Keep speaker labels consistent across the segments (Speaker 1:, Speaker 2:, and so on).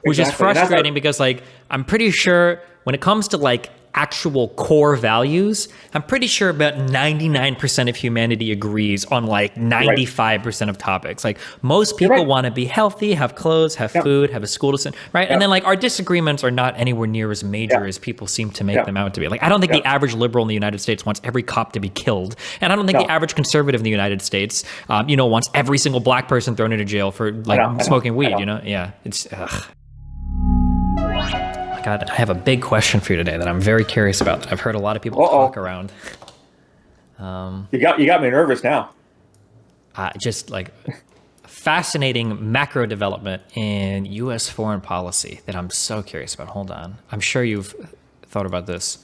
Speaker 1: which is
Speaker 2: Exactly.
Speaker 1: frustrating because like I'm pretty sure when it comes to like actual core values, I'm pretty sure about 99% of humanity agrees on like
Speaker 2: You're right.
Speaker 1: 95% of topics. Like most
Speaker 2: You're
Speaker 1: people
Speaker 2: right.
Speaker 1: want to be healthy, have clothes, have
Speaker 2: Yep.
Speaker 1: food, have a school to send, right? And
Speaker 2: Yep.
Speaker 1: then like our disagreements are not anywhere near as major
Speaker 2: Yep.
Speaker 1: as people seem to make
Speaker 2: Yep.
Speaker 1: them out to be. Like I don't think the
Speaker 2: Yep.
Speaker 1: average liberal in the United States wants every cop to be killed, and I don't think the
Speaker 2: No.
Speaker 1: average conservative in the United States, wants every single black person thrown into jail for like
Speaker 2: I know.
Speaker 1: smoking
Speaker 2: I
Speaker 1: weed.
Speaker 2: know.
Speaker 1: You know, yeah, it's. Ugh. God, I have a big question for you today that I'm very curious about that I've heard a lot of people talk around.
Speaker 2: You got me nervous now.
Speaker 1: Just like fascinating macro development in U.S. foreign policy that I'm so curious about. Hold on. I'm sure you've thought about this.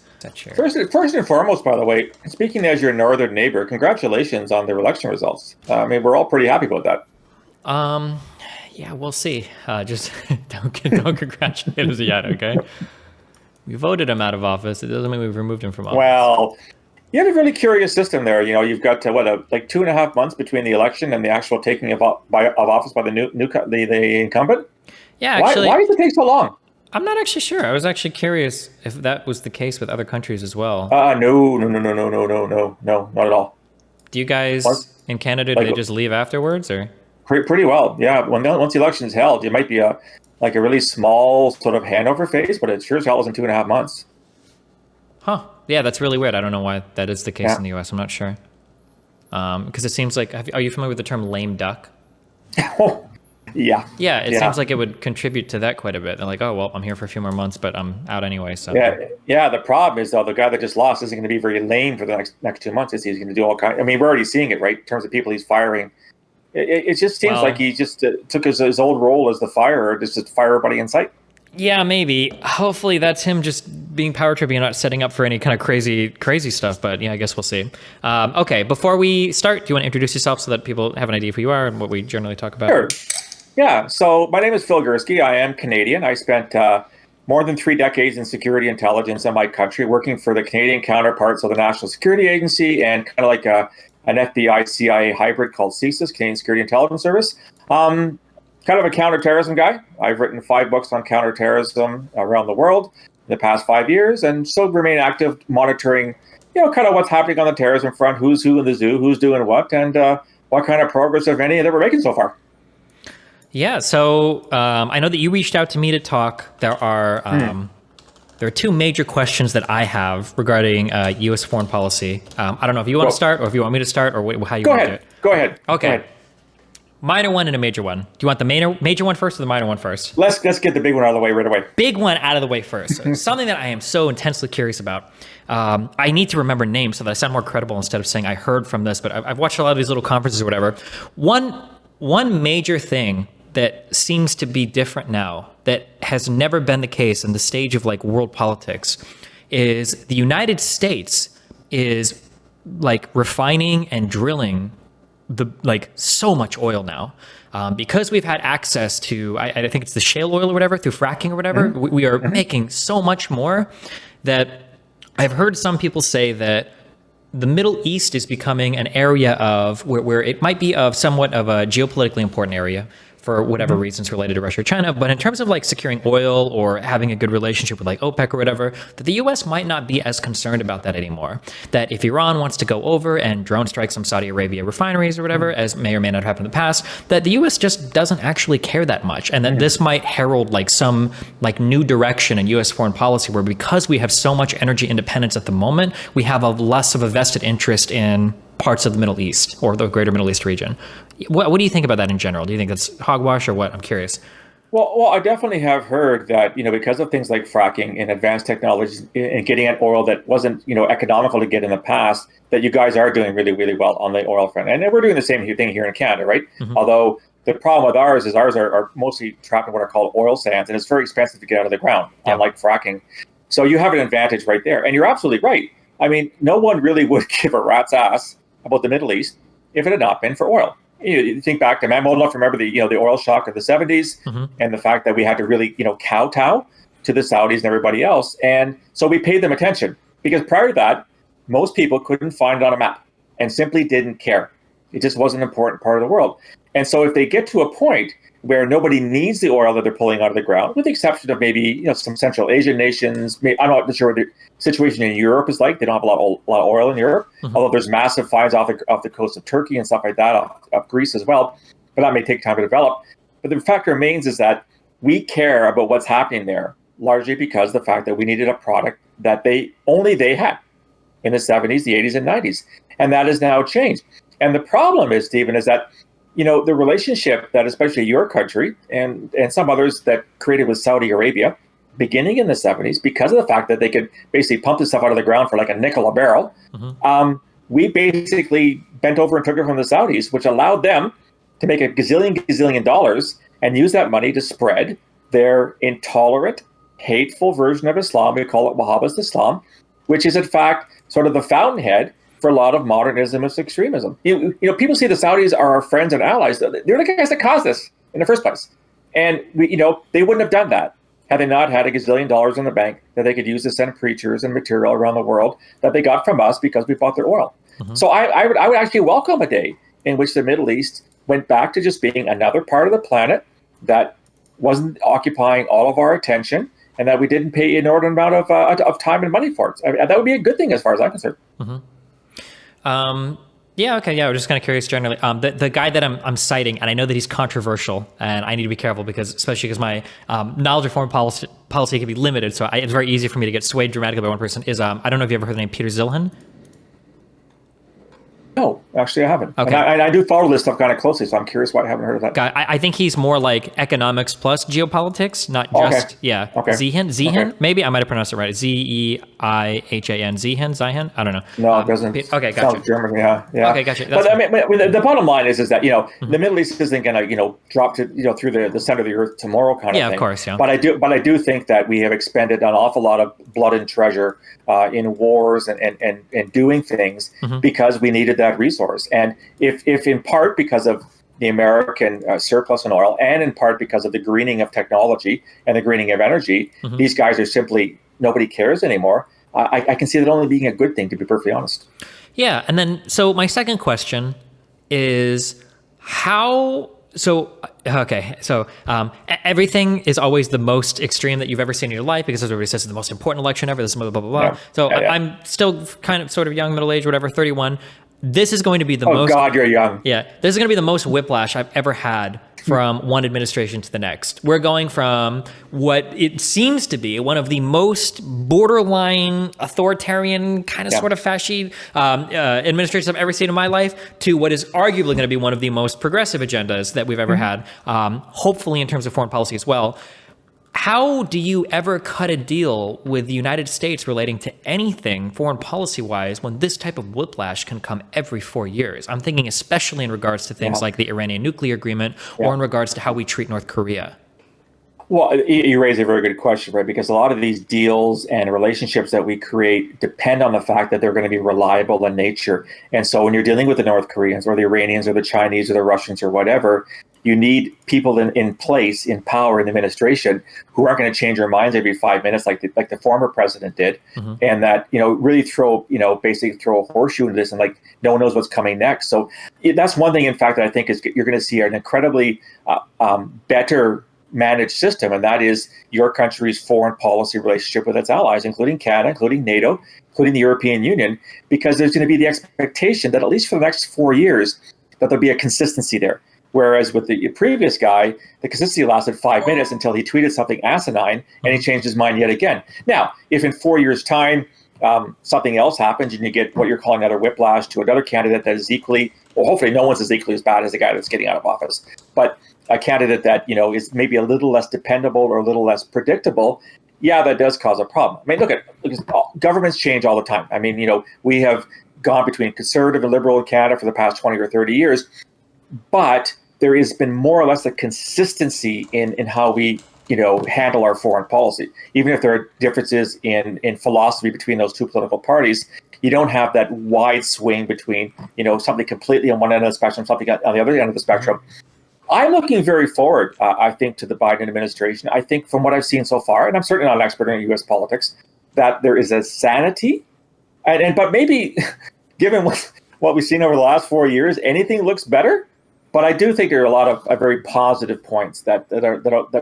Speaker 2: First and foremost, by the way, speaking as your northern neighbor, congratulations on the election results. I mean, we're all pretty happy about that.
Speaker 1: Yeah, we'll see. Just don't congratulate us yet, okay? We voted him out of office. It doesn't mean we've removed him from office.
Speaker 2: Well, you have a really curious system there. You know, you've got like 2.5 months between the election and the actual taking of office by the incumbent.
Speaker 1: Yeah, actually,
Speaker 2: why does it take so long?
Speaker 1: I'm not actually sure. I was actually curious if that was the case with other countries as well.
Speaker 2: No, not at all.
Speaker 1: Do you guys in Canada, do they just leave afterwards, or?
Speaker 2: Pretty well, yeah. Once the election is held, it might be a really small sort of handover phase, but it sure as hell isn't 2.5 months.
Speaker 1: Huh. Yeah, that's really weird. I don't know why that is the case in the U.S. I'm not sure. Because it seems like, are you familiar with the term lame duck?
Speaker 2: Yeah.
Speaker 1: Yeah, it seems like it would contribute to that quite a bit. They're like, oh, well, I'm here for a few more months, but I'm out anyway. So
Speaker 2: yeah. The problem is, though, the guy that just lost isn't going to be very lame for the next 2 months. He's going to do all kinds. I mean, we're already seeing it, right? In terms of people he's firing. It just seems like he just took his old role as the firer, just to fire everybody in sight.
Speaker 1: Yeah, maybe. Hopefully that's him just being power tripping and not setting up for any kind of crazy stuff. But yeah, I guess we'll see. Okay, before we start, do you want to introduce yourself so that people have an idea of who you are and what we generally talk about?
Speaker 2: Sure. Yeah, so my name is Phil Gurski. I am Canadian. I spent more than 3 decades in security intelligence in my country, working for the Canadian counterparts of the National Security Agency and kind of like an FBI CIA hybrid called CSIS, Canadian Security Intelligence Service. Kind of a counterterrorism guy. I've written 5 books on counterterrorism around the world in the past 5 years, and so remain active monitoring, kind of what's happening on the terrorism front, who's who in the zoo, who's doing what, and what kind of progress, if any, that we're making so far.
Speaker 1: Yeah, so I know that you reached out to me to talk. There are 2 major questions that I have regarding U.S. foreign policy. I don't know if you want to start or if you want me to start or how you want to do it.
Speaker 2: Go ahead.
Speaker 1: Okay.
Speaker 2: Go ahead.
Speaker 1: Minor one and a major one. Do you want the major one first or the minor one first?
Speaker 2: Let's get the big one out of the way right away.
Speaker 1: Big one out of the way first. Something that I am so intensely curious about. I need to remember names so that I sound more credible instead of saying I heard from this, but I've watched a lot of these little conferences or whatever. One major thing that seems to be different now that has never been the case in the stage of like world politics is the United States is like refining and drilling so much oil now because we've had access to I think it's the shale oil or whatever through fracking or whatever. We are making so much more that I've heard some people say that the Middle East is becoming an area of where it might be of somewhat of a geopolitically important area for whatever reasons related to Russia or China. But in terms of like securing oil or having a good relationship with like OPEC or whatever, that the US might not be as concerned about that anymore. That if Iran wants to go over and drone strike some Saudi Arabia refineries or whatever, as may or may not have happened in the past, that the US just doesn't actually care that much. And that this might herald like some like new direction in US foreign policy where because we have so much energy independence at the moment, we have a less of a vested interest in parts of the Middle East or the greater Middle East region. What do you think about that in general? Do you think that's hogwash or what? I'm curious.
Speaker 2: Well, I definitely have heard that, because of things like fracking and advanced technologies and getting at oil that wasn't, economical to get in the past, that you guys are doing really, really well on the oil front. And we're doing the same thing here in Canada, right? Although the problem with ours is are mostly trapped in what are called oil sands, and it's very expensive to get out of the ground, unlike fracking. So you have an advantage right there. And you're absolutely right. I mean, no one really would give a rat's ass about the Middle East if it had not been for oil. You think back to, I'm old enough to remember the oil shock of the 70s and the fact that we had to really, kowtow to the Saudis and everybody else. And so we paid them attention because prior to that, most people couldn't find it on a map and simply didn't care. It just wasn't an important part of the world. And so if they get to a point where nobody needs the oil that they're pulling out of the ground, with the exception of maybe some Central Asian nations. I'm not sure what the situation in Europe is like. They don't have a lot of oil in Europe, although there's massive finds off the coast of Turkey and stuff like that, off Greece as well. But that may take time to develop. But the fact remains is that we care about what's happening there, largely because of the fact that we needed a product that only they had in the 70s, the 80s, and 90s. And that has now changed. And the problem is, Stephen, is that the relationship that especially your country and some others that created with Saudi Arabia, beginning in the 70s, because of the fact that they could basically pump this stuff out of the ground for like a nickel a barrel, we basically bent over and took it from the Saudis, which allowed them to make a gazillion dollars and use that money to spread their intolerant, hateful version of Islam. We call it Wahhabist Islam, which is in fact sort of the fountainhead for a lot of modern Islamist extremism. People see the Saudis are our friends and allies. They're the guys that caused this in the first place. And they wouldn't have done that had they not had a gazillion dollars in the bank that they could use to send preachers and material around the world that they got from us because we bought their oil. So I would actually welcome a day in which the Middle East went back to just being another part of the planet that wasn't occupying all of our attention, and that we didn't pay an inordinate amount of time and money for it. That would be a good thing as far as I'm concerned.
Speaker 1: Yeah, okay, yeah, we're just kind of curious generally. The guy that I'm citing, and I know that he's controversial, and I need to be careful especially because my knowledge of foreign policy can be limited, so it's very easy for me to get swayed dramatically by one person, is, I don't know if you ever heard the name Peter Zilhan?
Speaker 2: No, actually I haven't.
Speaker 1: Okay.
Speaker 2: And I do follow this stuff kind of closely, so I'm curious why I haven't heard of that.
Speaker 1: Guy, I think he's more like economics plus geopolitics, not just,
Speaker 2: Okay.
Speaker 1: Zilhan, maybe I might have pronounced it right. Zeihan, Zilhan, I don't know.
Speaker 2: No, it doesn't.
Speaker 1: Okay, gotcha.
Speaker 2: Sounds German, yeah.
Speaker 1: Okay, gotcha.
Speaker 2: But I mean, the bottom line is that, the Middle East isn't going to, drop to, through the center of the earth tomorrow kind of thing.
Speaker 1: Yeah, of course, yeah.
Speaker 2: But I do think that we have expended an awful lot of blood and treasure in wars and doing things because we needed that resource. And if in part because of the American surplus in oil, and in part because of the greening of technology and the greening of energy, these guys are simply, nobody cares anymore. I can see that only being a good thing, to be perfectly honest.
Speaker 1: Yeah, and then, so my second question is everything is always the most extreme that you've ever seen in your life, because everybody says it's the most important election ever, this blah, blah, blah, blah.
Speaker 2: Yeah.
Speaker 1: So I'm still kind of sort of young, middle-aged, whatever, 31. This is going to be the most...
Speaker 2: Oh, God, you're young.
Speaker 1: Yeah. This is going to be the most whiplash I've ever had from one administration to the next. We're going from what it seems to be one of the most borderline authoritarian kind of sort of fascist administrations I've ever seen in my life to what is arguably going to be one of the most progressive agendas that we've ever had, hopefully in terms of foreign policy as well. How do you ever cut a deal with the United States relating to anything foreign policy-wise when this type of whiplash can come every 4 years? I'm thinking especially in regards to things like the Iranian nuclear agreement or in regards to how we treat North Korea.
Speaker 2: Well, you raise a very good question, right? Because a lot of these deals and relationships that we create depend on the fact that they're going to be reliable in nature. And so when you're dealing with the North Koreans or the Iranians or the Chinese or the Russians or whatever, you need people in place, in power, in the administration who aren't going to change their minds every 5 minutes like the former president did, and that really basically throw a horseshoe into this, and like no one knows what's coming next. So that's one thing, in fact, that I think is you're going to see an incredibly better managed system, and that is your country's foreign policy relationship with its allies, including Canada, including NATO, including the European Union, because there's going to be the expectation that at least for the next 4 years that there'll be a consistency there. Whereas with the previous guy, the consistency lasted 5 minutes until he tweeted something asinine and he changed his mind yet again. Now, if in 4 years' time something else happens and you get what you're calling another whiplash to another candidate that is equally, well, hopefully no one's as equally as bad as the guy that's getting out of office, but a candidate that is maybe a little less dependable or a little less predictable, that does cause a problem. I mean, look at governments change all the time. I mean, we have gone between conservative and liberal in Canada for the past 20 or 30 years, but there has been more or less a consistency in how we handle our foreign policy. Even if there are differences in philosophy between those two political parties, you don't have that wide swing between something completely on one end of the spectrum, something on the other end of the spectrum. I'm looking very forward, I think, to the Biden administration. I think from what I've seen so far, and I'm certainly not an expert in U.S. politics, that there is a sanity, but maybe given what we've seen over the last 4 years, anything looks better. But I do think there are a lot of very positive points that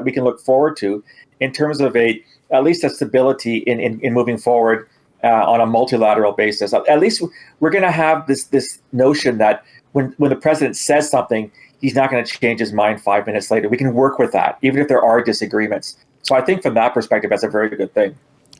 Speaker 2: we can look forward to in terms of at least a stability in moving forward on a multilateral basis. At least we're going to have this notion that when the president says something, he's not going to change his mind 5 minutes later. We can work with that, even if there are disagreements. So I think from that perspective, that's a very good thing.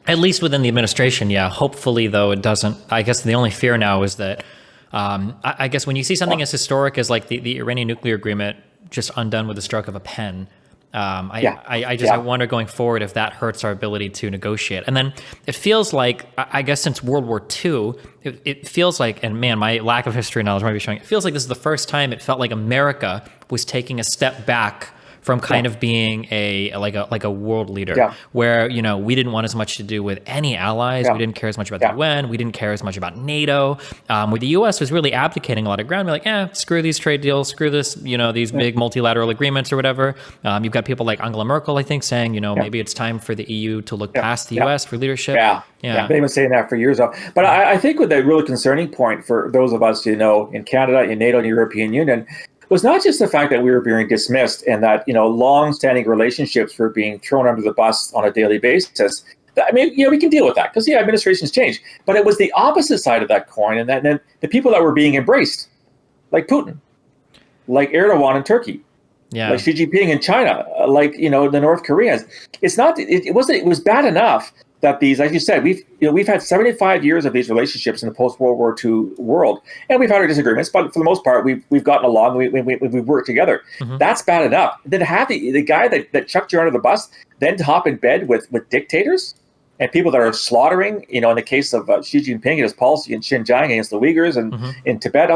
Speaker 1: At least within the administration, yeah. Hopefully, though, it doesn't. I guess the only fear now is that I guess when you see something as historic as like the Iranian nuclear agreement just undone with the stroke of a pen, I wonder going forward if that hurts our ability to negotiate. And then it feels like, I guess since World War II, it feels like, and man, my lack of history knowledge might be showing, it feels like this is the first time it felt like America was taking a step back from kind of being a world leader, where we didn't want as much to do with any allies. We didn't care as much about the UN. We didn't care as much about NATO. Where the U.S. was really abdicating a lot of ground. We're like, screw these trade deals, screw this, these big multilateral agreements or whatever. You've got people like Angela Merkel, I think, saying, maybe it's time for the EU to look past the U.S. for leadership.
Speaker 2: They've been saying that for years now. But I think with the really concerning point for those of us, in Canada, in NATO, and the European Union, was not just the fact that we were being dismissed and that, long-standing relationships were being thrown under the bus on a daily basis. I mean, we can deal with that because, administrations change. But it was the opposite side of that coin, and then the people that were being embraced, like Putin, like Erdogan in Turkey, like Xi Jinping in China, like, the North Koreans. It was bad enough that these, like you said, we've had 75 years of these relationships in the post-World War II world, and we've had our disagreements, but for the most part, we've gotten along. We've worked together. Mm-hmm. That's bad enough. Then have the guy that chucked you under the bus, then to hop in bed with dictators and people that are slaughtering. In the case of Xi Jinping and his policy in Xinjiang against the Uyghurs and in Tibet,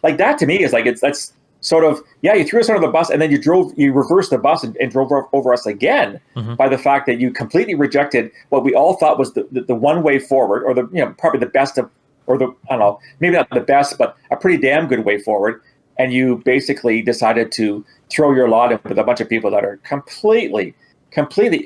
Speaker 2: like that to me is like that's sort of, you threw us under the bus and then you reversed the bus and drove over us again by the fact that you completely rejected what we all thought was the one way forward, or probably the best of, or I don't know, maybe not the best, but a pretty damn good way forward. And you basically decided to throw your lot in with a bunch of people that are completely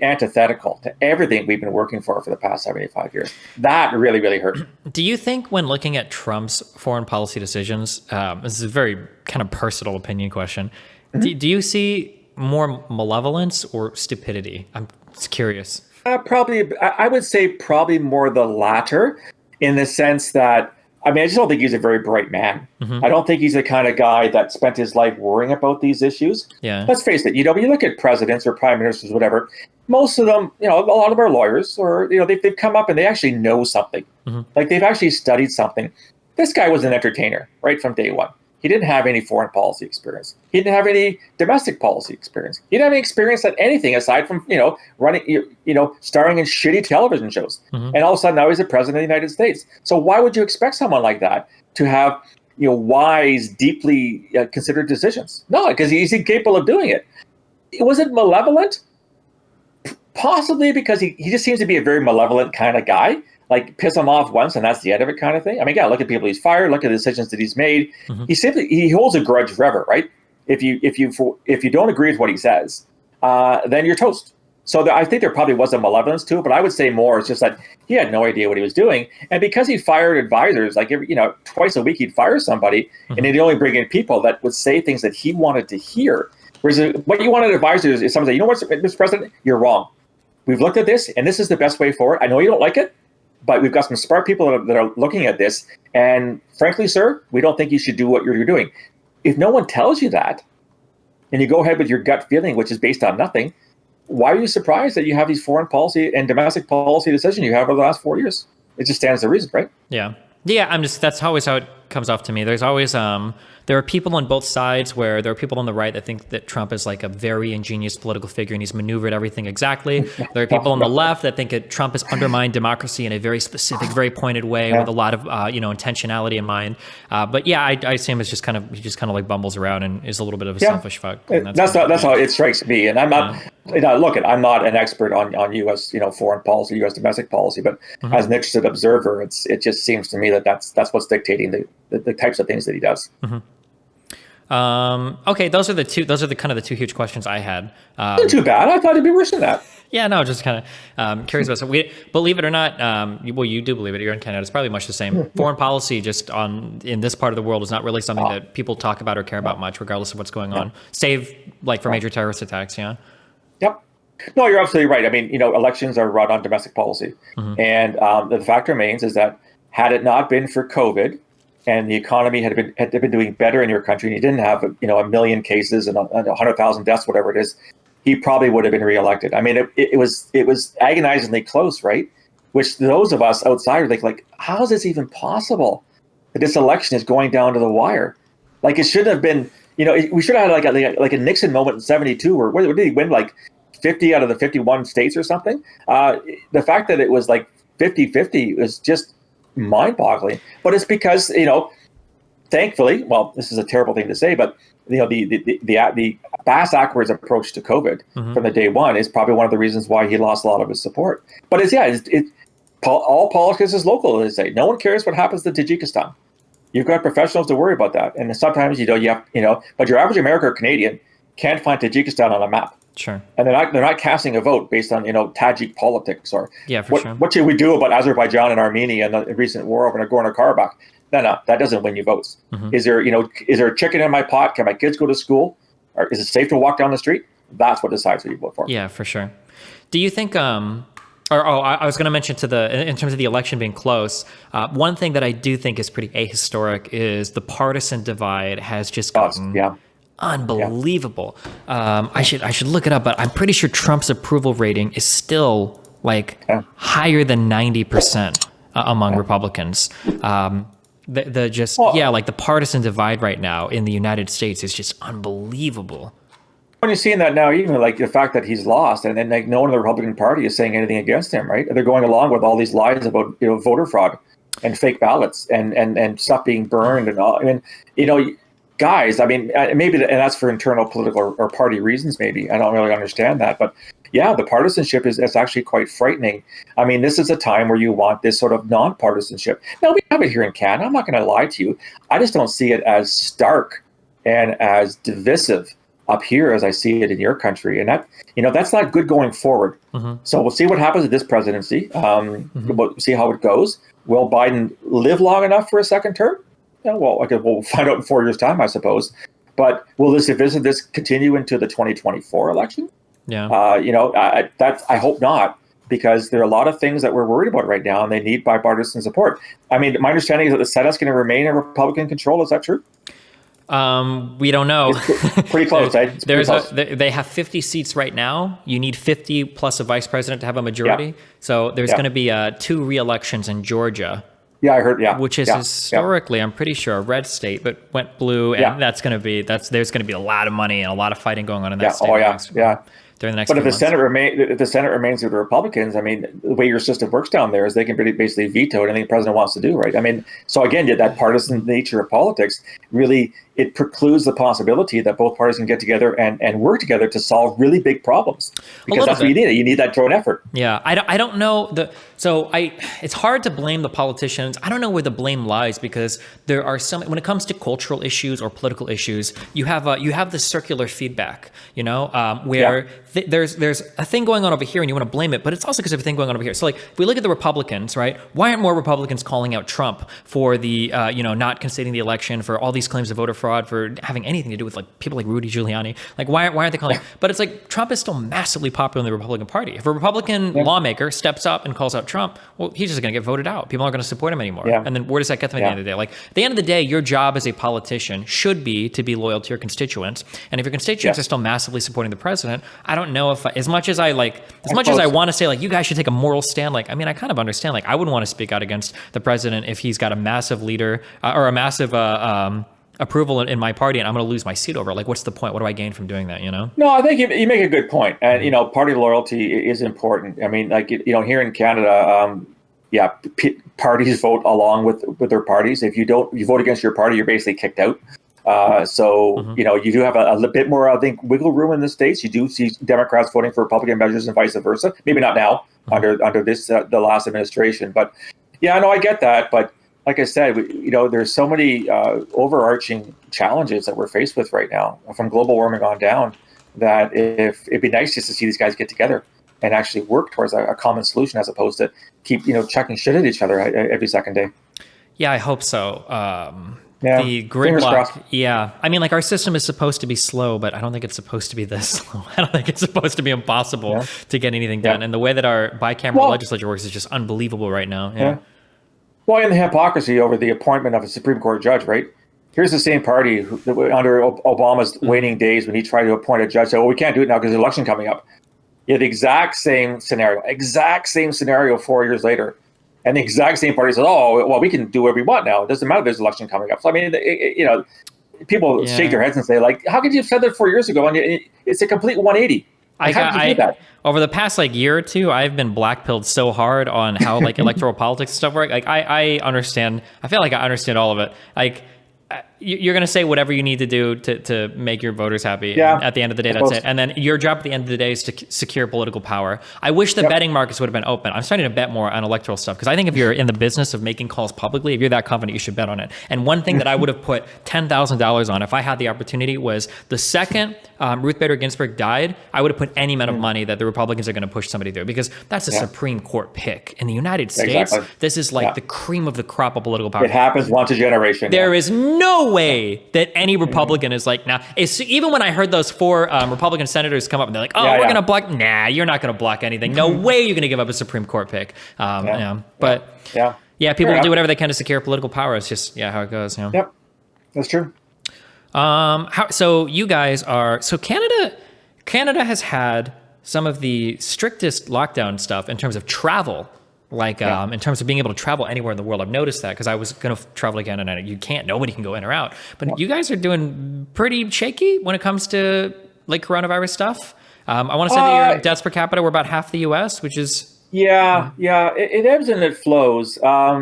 Speaker 2: antithetical to everything we've been working for the past 75 years. That really, really hurt. Do
Speaker 1: you think when looking at Trump's foreign policy decisions, this is a very kind of personal opinion question, do you see more malevolence or stupidity? I'm just curious.
Speaker 2: Probably, I would say probably more the latter, in the sense that, I just don't think he's a very bright man. I don't think he's the kind of guy that spent his life worrying about these issues. Yeah. Let's face it, when you look at presidents or prime ministers, whatever, most of them, a lot of them are lawyers, or, they've come up and they actually know something. Like they've actually studied something. This guy was an entertainer right from day one. He didn't have any foreign policy experience. He didn't have any domestic policy experience. He didn't have any experience at anything aside from, running, starring in shitty television shows. And all of a sudden now he's the president of the United States. So why would you expect someone like that to have, wise, deeply considered decisions? No, because he's incapable of doing it. Was it malevolent? Possibly, because he just seems to be a very malevolent kind of guy. Like, piss him off once and that's the end of it kind of thing. Look at people he's fired, look at the decisions that he's made. He holds a grudge forever, right? If you don't agree with what he says, then you're toast. So I think there probably was a malevolence to it, but I would say more it's just that he had no idea what he was doing. And because he fired advisors, like twice a week he'd fire somebody, and he'd only bring in people that would say things that he wanted to hear. Whereas what you want an advisor is someone say, what, Mr. President, you're wrong. We've looked at this, and this is the best way forward. I know you don't like it, but we've got some smart people that are looking at this. And frankly, sir, we don't think you should do what you're doing. If no one tells you that, and you go ahead with your gut feeling, which is based on nothing, why are you surprised that you have these foreign policy and domestic policy decisions you have over the last 4 years? It just stands to reason, right?
Speaker 1: Yeah. That's always how it comes off to me. There's always, there are people on both sides where there are people on the right that think that Trump is like a very ingenious political figure and he's maneuvered everything exactly. There are people on the left that think that Trump has undermined democracy in a very specific, very pointed way with a lot of, intentionality in mind. But yeah, I see him as he just kind of like bumbles around and is a little bit of a selfish fuck.
Speaker 2: That's how it strikes me. And I'm not, I'm not an expert on U.S. Foreign policy, U.S. domestic policy, but as an interested observer, it just seems to me that that's what's dictating the types of things that he does.
Speaker 1: Okay, those are the two. Those are the kind of the two huge questions I had.
Speaker 2: Not too bad. I thought it'd be worse than that.
Speaker 1: Yeah, no, just kind of curious about. So we believe it or not, well, you do believe it. You're in Canada. It's probably much the same. Foreign policy, just in this part of the world, is not really something that people talk about or care about much, regardless of what's going on. Save like for major terrorist attacks. Yeah.
Speaker 2: Yep. No, you're absolutely right. I mean, elections are run on domestic policy, and the fact remains is that had it not been for COVID, and the economy had been doing better in your country, and you didn't have a million cases and 100,000 deaths, whatever it is, he probably would have been reelected. I mean, it was agonizingly close, right? Which those of us outsiders like, how is this even possible? That this election is going down to the wire. Like it shouldn't have been. We should have had like a Nixon moment in '72, where what did he win, like 50 out of the 51 states or something? The fact that it was like 50-50 is just mind-boggling. But it's because thankfully, well, this is a terrible thing to say, but the bass-backwards approach to COVID from the day one is probably one of the reasons why he lost a lot of his support. But all politics is local, they say. No one cares what happens to Tajikistan. You've got professionals to worry about that, and sometimes but your average American or Canadian can't find Tajikistan on a map.
Speaker 1: Sure.
Speaker 2: And they're not casting a vote based on Tajik politics or
Speaker 1: sure.
Speaker 2: What should we do about Azerbaijan and Armenia and the recent war over Nagorno-Karabakh? No, that doesn't win you votes. Is there a chicken in my pot? Can my kids go to school? Or is it safe to walk down the street? That's what decides who you vote for.
Speaker 1: Yeah, for sure. Do you think? I was going to mention in terms of the election being close. One thing that I do think is pretty ahistoric is the partisan divide has just gotten unbelievable. I should look it up, but I'm pretty sure Trump's approval rating is still higher than 90% among Republicans. The partisan divide right now in the United States is just unbelievable.
Speaker 2: When you're seeing that now, even like the fact that he's lost, and then no one in the Republican Party is saying anything against him, right? They're going along with all these lies about voter fraud and fake ballots and stuff being burned and all. I mean, guys, I mean, maybe, and that's for internal political or party reasons. Maybe I don't really understand that, but yeah, the partisanship is actually quite frightening. I mean, this is a time where you want this sort of non-partisanship. Now we have it here in Canada. I'm not going to lie to you. I just don't see it as stark and as divisive up here as I see it in your country, and that's not good going forward. So we'll see what happens with this presidency. We'll see how it goes. Will Biden live long enough for a second term? Yeah, well, we'll find out in 4 years' time, I suppose. But will this continue into the 2024 election?
Speaker 1: Yeah.
Speaker 2: I hope not, because there are a lot of things that we're worried about right now, and they need bipartisan support. I mean, my understanding is that the Senate's going to remain in Republican control. Is that true?
Speaker 1: We don't know.
Speaker 2: It's pretty close.
Speaker 1: They have 50 seats right now. You need 50 plus a vice president to have a majority. Yeah. So there's going to be 2 re-elections in Georgia.
Speaker 2: Yeah, I heard. Yeah,
Speaker 1: which is historically, I'm pretty sure, a red state, but went blue, and there's going to be a lot of money and a lot of fighting going on in that state. During the next.
Speaker 2: But if the Senate remains with the Republicans, I mean, the way your system works down there is they can basically veto anything the president wants to do, right? I mean, so again, that partisan nature of politics really it precludes the possibility that both parties can get together and work together to solve really big problems, because that's what you need. You need that joint effort.
Speaker 1: Yeah, I don't know it's hard to blame the politicians. I don't know where the blame lies, because there are some, when it comes to cultural issues or political issues, you have this circular feedback, where there's a thing going on over here and you want to blame it, but it's also because of a thing going on over here. So if we look at the Republicans, right? Why aren't more Republicans calling out Trump for the not conceding the election, for all these claims of voter fraud, for having anything to do with people like Rudy Giuliani? Why aren't they calling? But it's Trump is still massively popular in the Republican Party. If a Republican lawmaker steps up and calls out Trump, well, he's just going to get voted out. People aren't going to support him anymore. Yeah. And then where does that get them at the end of the day? At the end of the day, your job as a politician should be to be loyal to your constituents. And if your constituents are still massively supporting the president, I don't know if as much as I want to say you guys should take a moral stand. I kind of understand. I wouldn't want to speak out against the president if he's got a massive leader or a massive approval in my party, and I'm going to lose my seat over. What's the point? What do I gain from doing that?
Speaker 2: No, I think you make a good point, and party loyalty is important. I mean, here in Canada, parties vote along with their parties. If you vote against your party, you're basically kicked out. You do have a bit more, I think, wiggle room in the States. You do see Democrats voting for Republican measures and vice versa. Maybe not now under this the last administration, but I get that. But like I said, there's so many overarching challenges that we're faced with right now, from global warming on down, that if it'd be nice just to see these guys get together and actually work towards a common solution, as opposed to keep chucking shit at each other every second day.
Speaker 1: Yeah, I hope so.
Speaker 2: Yeah,
Speaker 1: the
Speaker 2: fingers crossed.
Speaker 1: gridlock. Yeah, I mean, like, our system is supposed to be slow, but I don't think it's supposed to be this slow. I don't think it's supposed to be impossible to get anything done. And the way that our bicameral legislature works is just unbelievable right now. Yeah.
Speaker 2: Well, and the hypocrisy over the appointment of a Supreme Court judge, right? Here's the same party who, under Obama's waning days, when he tried to appoint a judge, said, well, we can't do it now because there's an election coming up. You had the exact same scenario 4 years later. And the exact same party says, oh, well, we can do whatever we want now. It doesn't matter, there's an election coming up. So, I mean, people shake their heads and say, like, how could you have said that 4 years ago? And it's a complete 180. Like, how did you do that?
Speaker 1: Over the past year or two, I've been blackpilled so hard on how electoral politics and stuff work. Like, I understand. I feel like I understand all of it. Like, you're going to say whatever you need to do to make your voters happy.
Speaker 2: Yeah,
Speaker 1: at the end of the day, that's it. And then your job at the end of the day is to secure political power. I wish the betting markets would have been open. I'm starting to bet more on electoral stuff, because I think if you're in the business of making calls publicly, if you're that confident, you should bet on it. And one thing that I would have put $10,000 on if I had the opportunity was the second Ruth Bader Ginsburg died, I would have put any amount of money that the Republicans are going to push somebody through, because that's a Supreme Court pick. In the United States, this is like the cream of the crop of political power.
Speaker 2: It happens once a generation.
Speaker 1: There is no way that any Republican is like, now, even when I heard those 4 Republican senators come up and they're like, we're going to block. Nah, you're not going to block anything. No way you're going to give up a Supreme Court pick. But people will do whatever they can to secure political power. It's just, how it goes.
Speaker 2: Yep, that's true.
Speaker 1: So you guys Canada has had some of the strictest lockdown stuff in terms of travel. In terms of being able to travel anywhere in the world. I've noticed that, because I was going to travel again, and you can't. Nobody can go in or out. But you guys are doing pretty shaky when it comes to coronavirus stuff. I want to say that your deaths per capita were about half the U.S., which is...
Speaker 2: It ebbs and it flows.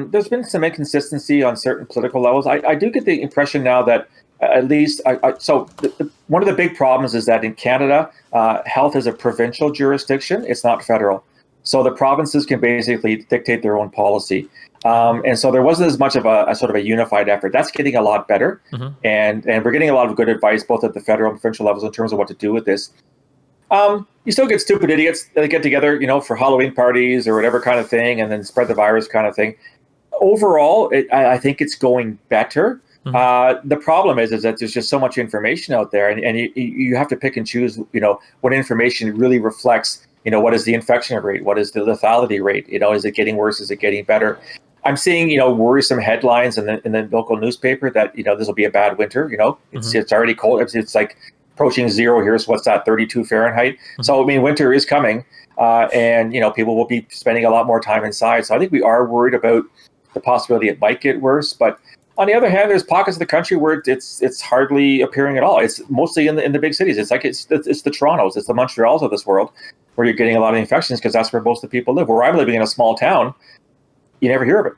Speaker 2: There's been some inconsistency on certain political levels. I do get the impression now that at least... one of the big problems is that in Canada, health is a provincial jurisdiction. It's not federal. So the provinces can basically dictate their own policy. And so there wasn't as much of a sort of a unified effort. That's getting a lot better. And we're getting a lot of good advice, both at the federal and provincial levels, in terms of what to do with this. You still get stupid idiots that get together, for Halloween parties or whatever kind of thing, and then spread the virus kind of thing. Overall, I think it's going better. The problem is that there's just so much information out there, and you have to pick and choose, what information really reflects. What is the infection rate? What is the lethality rate? Is it getting worse? Is it getting better? I'm seeing, worrisome headlines in the local newspaper that, this will be a bad winter. It's already cold. It's like approaching zero here. So what's that, 32 Fahrenheit? So, I mean, winter is coming, and, people will be spending a lot more time inside. So I think we are worried about the possibility it might get worse. But on the other hand, there's pockets of the country where it's hardly appearing at all. It's mostly in the big cities. It's like it's the Torontos, it's the Montreals of this world, where you're getting a lot of infections, because that's where most of the people live. Where I'm living in a small town, you never hear of it.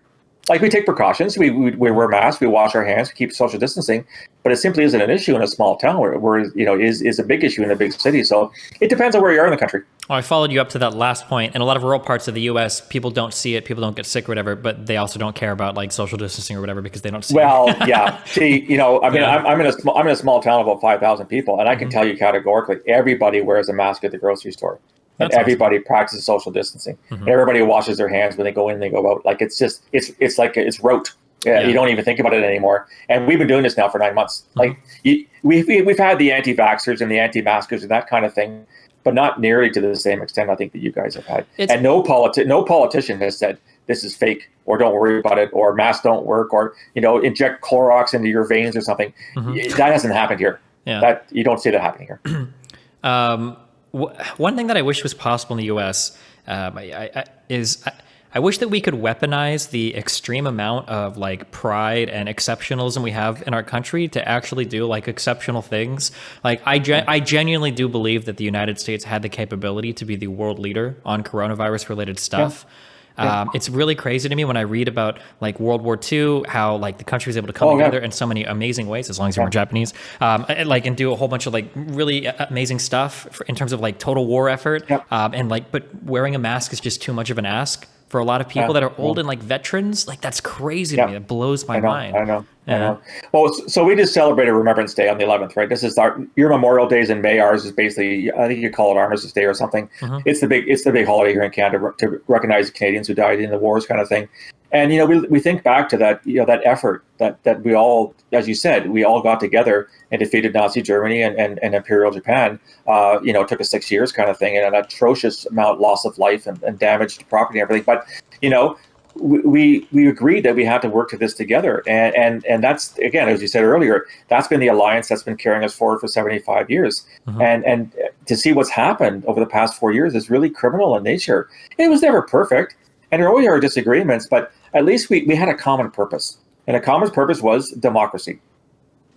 Speaker 2: Like, we take precautions, we wear masks, we wash our hands, we keep social distancing, but it simply isn't an issue in a small town where is a big issue in a big city. So it depends on where you are in the country.
Speaker 1: Well, I followed you up to that last point. In a lot of rural parts of the U.S., people don't see it, people don't get sick or whatever, but they also don't care about social distancing or whatever, because they don't see it.
Speaker 2: Yeah. See, I'm in a small town of about 5,000 people, and I can tell you categorically, everybody wears a mask at the grocery store. And everybody practices social distancing. And everybody washes their hands when they go in and they go out. Like, it's rote. You don't even think about it anymore. And we've been doing this now for 9 months. Like, we've had the anti-vaxxers and the anti-maskers and that kind of thing, but not nearly to the same extent I think that you guys have had. And no politician has said this is fake, or don't worry about it, or masks don't work, or inject Clorox into your veins or something. That hasn't happened here. That you don't see that happening here.
Speaker 1: One thing that I wish was possible in the U.S. is I wish that we could weaponize the extreme amount of pride and exceptionalism we have in our country to actually do exceptional things. I genuinely do believe that the United States had the capability to be the world leader on coronavirus related stuff. It's really crazy to me when I read about World War II, how the country was able to come together in so many amazing ways, as long as you weren't Japanese, and do a whole bunch of really amazing stuff in terms of total war effort. But wearing a mask is just too much of an ask for a lot of people that are old and like veterans. Like that's crazy to me. That blows my mind.
Speaker 2: I know. Well, so we just celebrated Remembrance Day on the 11th, right? This is your Memorial Days in May. Ours is basically, I think you call it Armistice Day or something. It's the big holiday here in Canada to recognize the Canadians who died in the wars, kind of thing. And we think back to that that effort that we all, as you said, we all got together and defeated Nazi Germany and Imperial Japan. It took us 6 years, kind of thing, and an atrocious loss of life and damage to property and everything. But we agreed that we had to work to this together, and that's, again, as you said earlier, that's been the alliance that's been carrying us forward for 75 years. And to see what's happened over the past 4 years is really criminal in nature. It was never perfect, and there always are disagreements, but at least we had a common purpose, and a common purpose was democracy.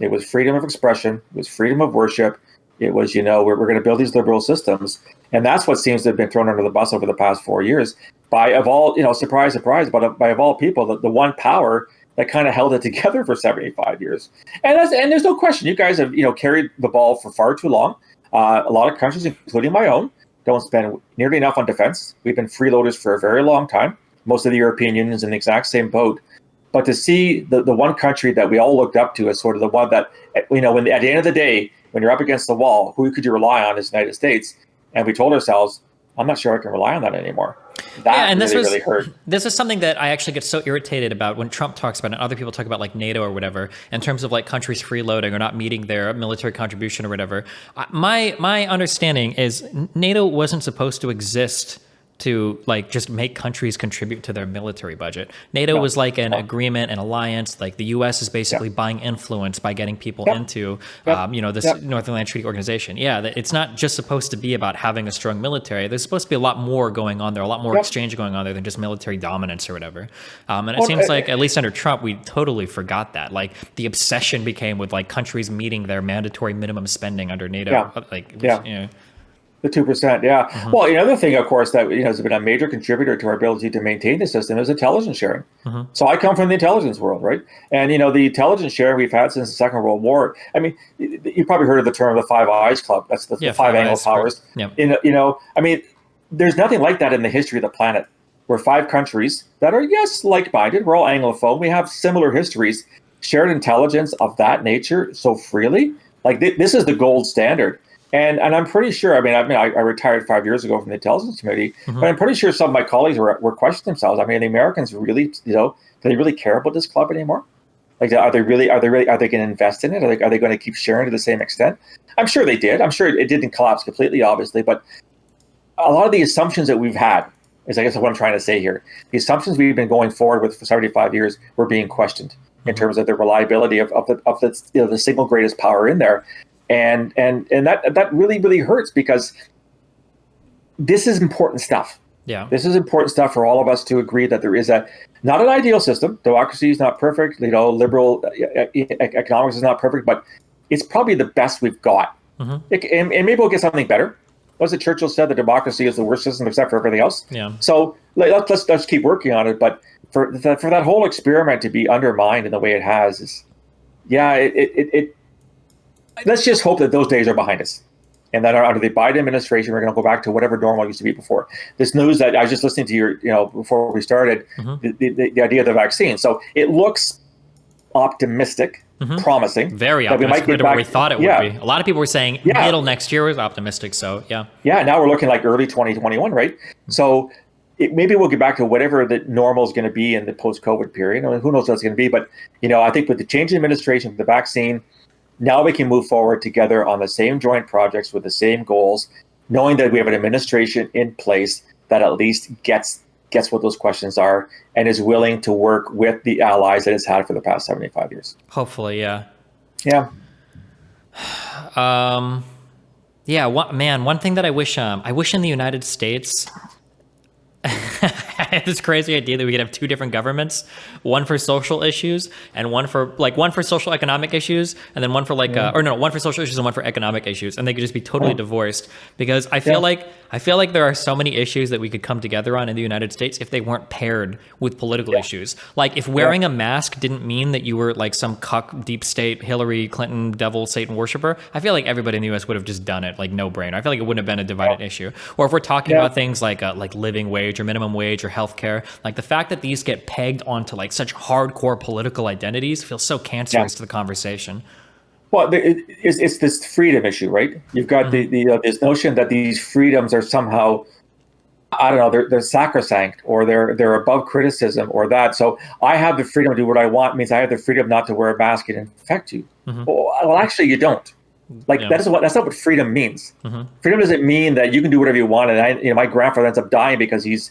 Speaker 2: It was freedom of expression. It was freedom of worship. It was, we're going to build these liberal systems, and that's what seems to have been thrown under the bus over the past 4 years by, of all, surprise, surprise, but by of all people, the one power that kind of held it together for 75 years. And there's no question, you guys have carried the ball for far too long. A lot of countries, including my own, don't spend nearly enough on defense. We've been freeloaders for a very long time. Most of the European Union is in the exact same boat. But to see the one country that we all looked up to as sort of the one that, when at the end of the day, when you're up against the wall, who could you rely on is the United States? And we told ourselves, I'm not sure I can rely on that anymore. That really hurt.
Speaker 1: This is something that I actually get so irritated about when Trump talks about it and other people talk about like NATO or whatever, in terms of like countries freeloading or not meeting their military contribution or whatever. My understanding is NATO wasn't supposed to exist to like just make countries contribute to their military budget. NATO was like an agreement, an alliance. Like the U.S. is basically buying influence by getting people into, this North Atlantic Treaty Organization. It's not just supposed to be about having a strong military. There's supposed to be a lot more going on there, a lot more exchange going on there than just military dominance or whatever. And it seems like, at least under Trump, we totally forgot that. Like the obsession became with like countries meeting their mandatory minimum spending under NATO.
Speaker 2: The 2%, Well, another thing, of course, that has been a major contributor to our ability to maintain the system is intelligence sharing. So I come from the intelligence world, right? And the intelligence sharing we've had since the Second World War. I mean, you probably heard of the term the Five Eyes Club. That's the five Anglo powers. There's nothing like that in the history of the planet. We're five countries that are, yes, like-minded. We're all Anglophone. We have similar histories, shared intelligence of that nature so freely. Like this is the gold standard. And I'm pretty sure, I retired 5 years ago from the intelligence committee, but I'm pretty sure some of my colleagues were questioning themselves. I mean, the Americans really, do they really care about this club anymore? Like, are they going to invest in it? Are they going to keep sharing to the same extent? I'm sure they did. I'm sure it didn't collapse completely, obviously, but a lot of the assumptions that we've had is, I guess, what I'm trying to say here. The assumptions we've been going forward with for 75 years were being questioned in terms of the reliability of the single greatest power in there. And that really, really hurts, because this is important stuff. This is important stuff for all of us to agree that there is not an ideal system. Democracy is not perfect. Liberal economics is not perfect, but it's probably the best we've got. And maybe we'll get something better. Was it Churchill said that democracy is the worst system except for everything else? So let's keep working on it. But for that whole experiment to be undermined in the way it has is, let's just hope that those days are behind us, and that under the Biden administration, we're going to go back to whatever normal used to be before. This news that I was just listening to your, before we started, the idea of the vaccine. So it looks optimistic, promising.
Speaker 1: Very optimistic compared to what we thought it would be. A lot of people were saying middle next year was optimistic. So
Speaker 2: now we're looking like early 2021, right? So maybe we'll get back to whatever the normal is going to be in the post-COVID period. I mean, who knows what it's going to be? But I think with the change in administration, with the vaccine, now we can move forward together on the same joint projects with the same goals, knowing that we have an administration in place that at least gets what those questions are and is willing to work with the allies that it's had for the past 75 years.
Speaker 1: Hopefully, yeah.
Speaker 2: Yeah.
Speaker 1: One thing that I wish in the United States, I had this crazy idea that we could have two different governments, one for social issues and one for social economic issues, and then one for one for social issues and one for economic issues, and they could just be totally divorced. Because I feel like there are so many issues that we could come together on in the United States if they weren't paired with political issues. Like if wearing a mask didn't mean that you were like some cuck deep state Hillary Clinton devil Satan worshiper, I feel like everybody in the U.S. would have just done it, like no brainer. I feel like it wouldn't have been a divided issue. Or if we're talking about things like living wage or minimum wage or health healthcare. Like the fact that these get pegged onto like such hardcore political identities feels so cancerous to the conversation.
Speaker 2: Well, it's this freedom issue, right? You've got this notion that these freedoms are somehow, I don't know, they're sacrosanct, or they're above criticism, or that. So I have the freedom to do what I want means I have the freedom not to wear a mask and infect you. Well, actually, you don't. Like that's not what freedom means. Freedom doesn't mean that you can do whatever you want. And my grandfather ends up dying because he's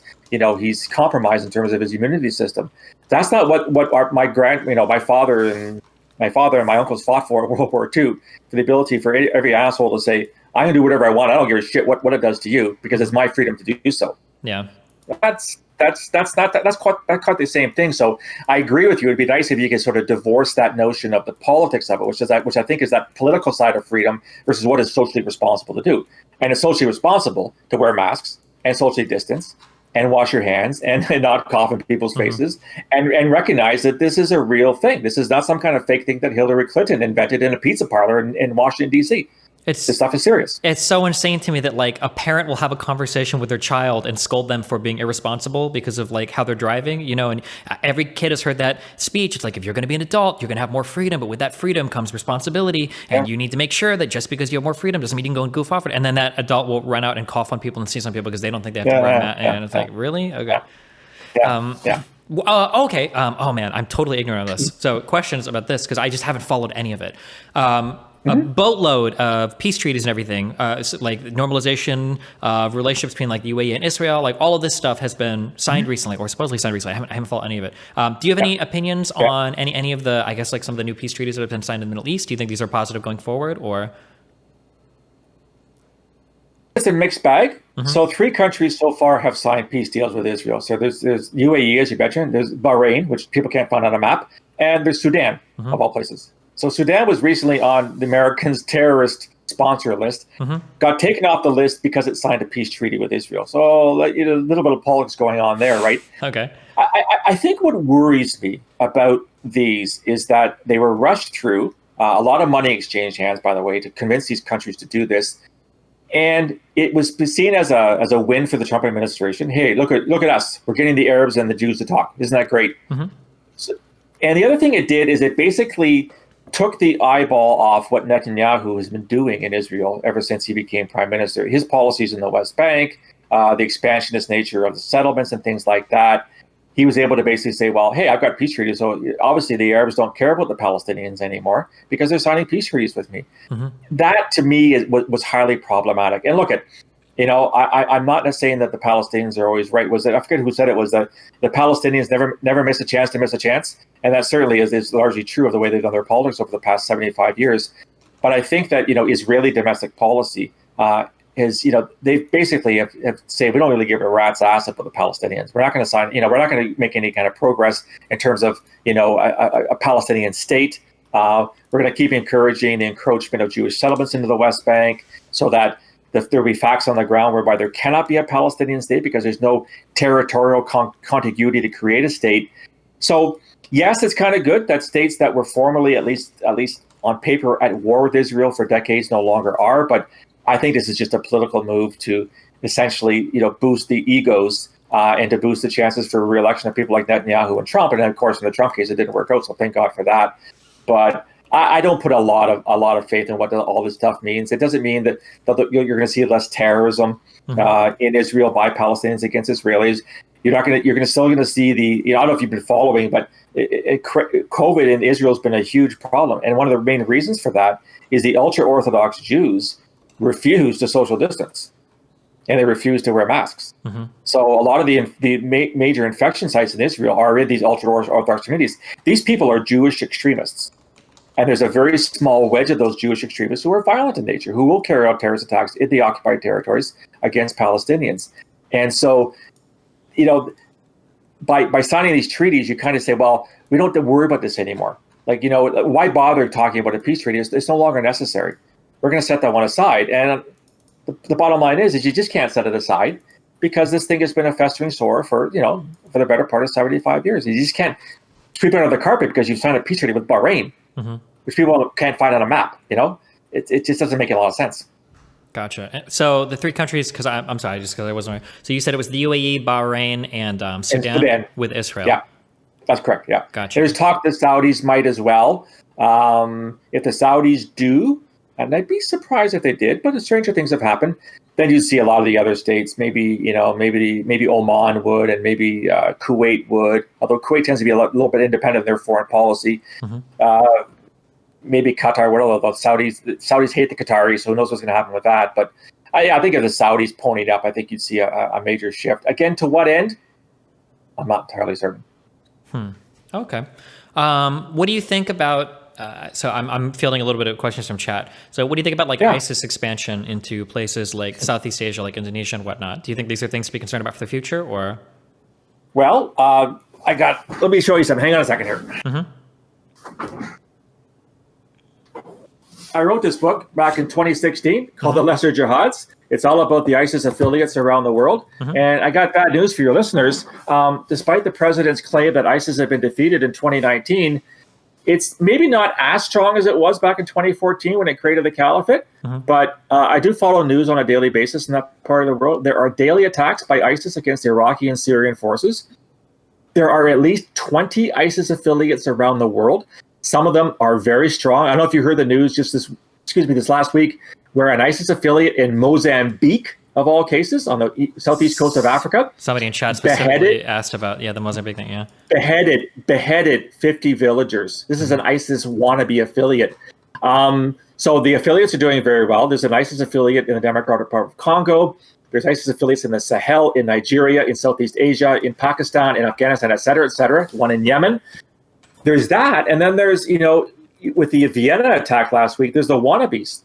Speaker 2: compromised in terms of his immunity system. That's not what my father and my uncles fought for in World War II, for the ability for every asshole to say, I can do whatever I want. I don't give a shit what it does to you, because it's my freedom to do so.
Speaker 1: Yeah.
Speaker 2: That's quite the same thing. So I agree with you. It'd be nice if you could sort of divorce that notion of the politics of it, which I think is that political side of freedom versus what is socially responsible to do. And it's socially responsible to wear masks and socially distance and wash your hands and not cough in people's faces and recognize that this is a real thing. This is not some kind of fake thing that Hillary Clinton invented in a pizza parlor in Washington, D.C. This stuff is serious.
Speaker 1: It's so insane to me that like a parent will have a conversation with their child and scold them for being irresponsible because of like how they're driving, and every kid has heard that speech. It's like, if you're going to be an adult, you're going to have more freedom, but with that freedom comes responsibility, and you need to make sure that just because you have more freedom doesn't mean you can go and goof off it. And then that adult will run out and cough on people and sneeze on people because they don't think they have to wear a mask. And it's like, really? Okay. Okay. Oh man, I'm totally ignorant of this. So questions about this, because I just haven't followed any of it. A boatload of peace treaties and everything, like normalization of relationships between like the UAE and Israel, like all of this stuff has been signed recently, or supposedly signed recently. I haven't followed any of it. Do you have any opinions on any of the, I guess, like some of the new peace treaties that have been signed in the Middle East? Do you think these are positive going forward, or?
Speaker 2: It's a mixed bag. So 3 countries so far have signed peace deals with Israel. So there's UAE, as you mentioned, there's Bahrain, which people can't find on a map, and there's Sudan, of all places. So Sudan was recently on the Americans' terrorist sponsor list, got taken off the list because it signed a peace treaty with Israel. So a little bit of politics going on there, right?
Speaker 1: Okay.
Speaker 2: I think what worries me about these is that they were rushed through. A lot of money exchanged hands, by the way, to convince these countries to do this. And it was seen as a win for the Trump administration. Hey, look at us. We're getting the Arabs and the Jews to talk. Isn't that great? So, and the other thing it did is it basically took the eyeball off what Netanyahu has been doing in Israel ever since he became prime minister. His policies in the West Bank, the expansionist nature of the settlements and things like that. He was able to basically say, well, hey, I've got peace treaties. So obviously the Arabs don't care about the Palestinians anymore because they're signing peace treaties with me. That to me was highly problematic. And look I'm not saying that the Palestinians are always right. I forget who said it, was that the Palestinians never miss a chance to miss a chance. And that certainly is largely true of the way they've done their politics over the past 75 years. But I think that, Israeli domestic policy they basically have said, we don't really give a rat's ass about the Palestinians. We're not going to sign, we're not going to make any kind of progress in terms of, a Palestinian state. We're going to keep encouraging the encroachment of Jewish settlements into the West Bank so that there'll be facts on the ground whereby there cannot be a Palestinian state because there's no territorial contiguity to create a state. So yes, it's kind of good that states that were formerly, at least on paper, at war with Israel for decades no longer are. But I think this is just a political move to essentially, boost the egos and to boost the chances for re-election of people like Netanyahu and Trump. And then, of course, in the Trump case, it didn't work out. So thank God for that. But I don't put a lot of faith in what all this stuff means. It doesn't mean that you're going to see less terrorism in Israel by Palestinians against Israelis. You're still going to see I don't know if you've been following, but COVID in Israel has been a huge problem. And one of the main reasons for that is the ultra-Orthodox Jews refuse to social distance, and they refuse to wear masks. So a lot of the major infection sites in Israel are in these ultra-Orthodox communities. These people are Jewish extremists. And there's a very small wedge of those Jewish extremists who are violent in nature, who will carry out terrorist attacks in the occupied territories against Palestinians. And so, by signing these treaties, you kind of say, well, we don't have to worry about this anymore. Like, why bother talking about a peace treaty? It's no longer necessary. We're going to set that one aside. And the bottom line is you just can't set it aside because this thing has been a festering sore for the better part of 75 years. You just can't sweep it under the carpet because you've signed a peace treaty with Bahrain, which people can't find on a map. It just doesn't make a lot of sense.
Speaker 1: Gotcha. So the three countries, because I'm sorry, just because I wasn't right. So you said it was the UAE, Bahrain, and Sudan with Israel.
Speaker 2: Yeah, that's correct. Yeah.
Speaker 1: Gotcha.
Speaker 2: There's talk the Saudis might as well. If the Saudis do, and I'd be surprised if they did, but stranger things have happened. Then you see a lot of the other states, maybe Oman would, and maybe Kuwait would. Although Kuwait tends to be a little bit independent in their foreign policy. Maybe Qatar. What are the Saudis? The Saudis hate the Qataris, so who knows what's going to happen with that? But I think if the Saudis ponied up, I think you'd see a major shift. Again, to what end? I'm not entirely certain.
Speaker 1: Okay. What do you think about? So I'm fielding a little bit of questions from chat. So what do you think about ISIS expansion into places like Southeast Asia, like Indonesia and whatnot? Do you think these are things to be concerned about for the future, or?
Speaker 2: Well, let me show you something. Hang on a second here. I wrote this book back in 2016 called The Lesser Jihads. It's all about the ISIS affiliates around the world. And I got bad news for your listeners. Despite the president's claim that ISIS had been defeated in 2019, it's maybe not as strong as it was back in 2014 when it created the caliphate. But I do follow news on a daily basis in that part of the world. There are daily attacks by ISIS against Iraqi and Syrian forces. There are at least 20 ISIS affiliates around the world. Some of them are very strong. I don't know if you heard the news this last week, where an ISIS affiliate in Mozambique, of all cases, on the southeast coast of Africa.
Speaker 1: Somebody in chat specifically asked about the Mozambique thing. Yeah, beheaded 50 villagers. This is an ISIS wannabe affiliate. So the affiliates are doing very well. There's an ISIS affiliate in the Democratic Republic of Congo. There's ISIS affiliates in the Sahel, in Nigeria, in Southeast Asia, in Pakistan, in Afghanistan, et cetera, one in Yemen. There's that, and then there's, with the Vienna attack last week, there's the wannabes.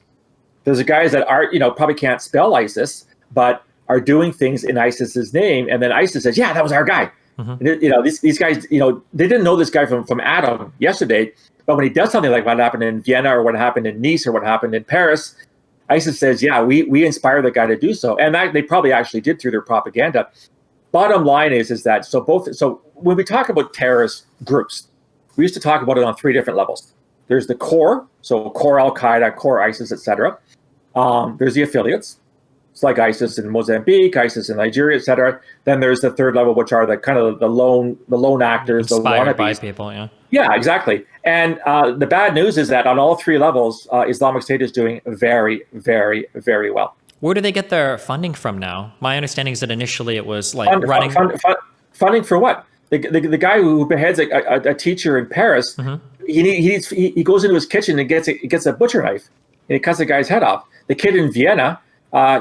Speaker 1: There's the guys that are, probably can't spell ISIS, but are doing things in ISIS's name, and then ISIS says, yeah, that was our guy. And, these guys, they didn't know this guy from Adam yesterday, but when he does something like what happened in Vienna or what happened in Nice or what happened in Paris, ISIS says, yeah, we inspired the guy to do so, and that they probably actually did through their propaganda. Bottom line is that so when we talk about terrorist groups, we used to talk about it on three different levels. There's the core, so core Al-Qaeda, core ISIS, etc. There's the affiliates. It's like ISIS in Mozambique, ISIS in Nigeria, etc. Then there's the third level, which are the kind of the lone actors, inspired
Speaker 2: the
Speaker 1: by
Speaker 2: wannabes.
Speaker 1: people. Yeah.
Speaker 2: Yeah, exactly. And the bad news is that on all three levels, Islamic State is doing very, very, very well.
Speaker 1: Where do they get their funding from now? My understanding is that initially it was
Speaker 2: funding for what? The guy who beheads a teacher in Paris, he goes into his kitchen and gets a butcher knife and he cuts the guy's head off. The kid in Vienna,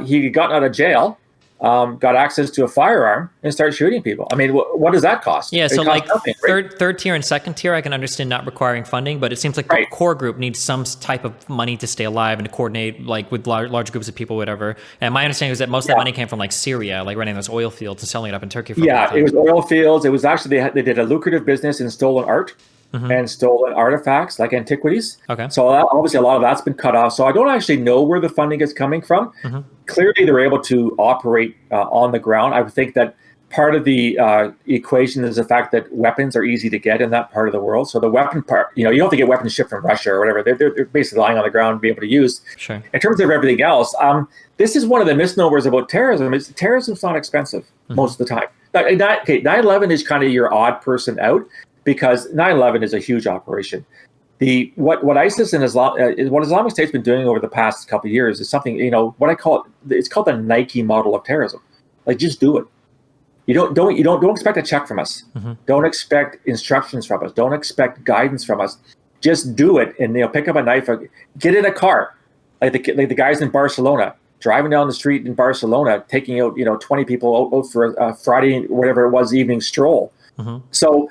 Speaker 2: he got out of jail, got access to a firearm and started shooting people. I mean, what does that cost?
Speaker 1: Yeah, so
Speaker 2: nothing, right?
Speaker 1: third tier and second tier, I can understand not requiring funding, but it seems like the core group needs some type of money to stay alive and to coordinate with large groups of people, whatever. And my understanding is that most of that money came from Syria, running those oil fields and selling it up in Turkey.
Speaker 2: It was oil fields. It was actually they did a lucrative business in stolen art. And stolen artifacts like antiquities.
Speaker 1: Okay.
Speaker 2: So obviously a lot of that's been cut off. So I don't actually know where the funding is coming from. Clearly they're able to operate on the ground. I would think that part of the equation is the fact that weapons are easy to get in that part of the world. So the weapon part, you don't have to get weapons shipped from Russia or whatever. They're basically lying on the ground to be able to use.
Speaker 1: Sure.
Speaker 2: In terms of everything else, this is one of the misnomers about terrorism. Terrorism's not expensive most of the time. 9/11 is kind of your odd person out, because 9/11 is a huge operation. What ISIS and what Islamic State's been doing over the past couple of years is something, what I call it. It's called the Nike model of terrorism. Just do it. You don't expect a check from us. Don't expect instructions from us. Don't expect guidance from us. Just do it, and pick up a knife. Get in a car, like the guys in Barcelona, driving down the street in Barcelona, taking out 20 people out for a Friday, whatever it was, evening stroll. So.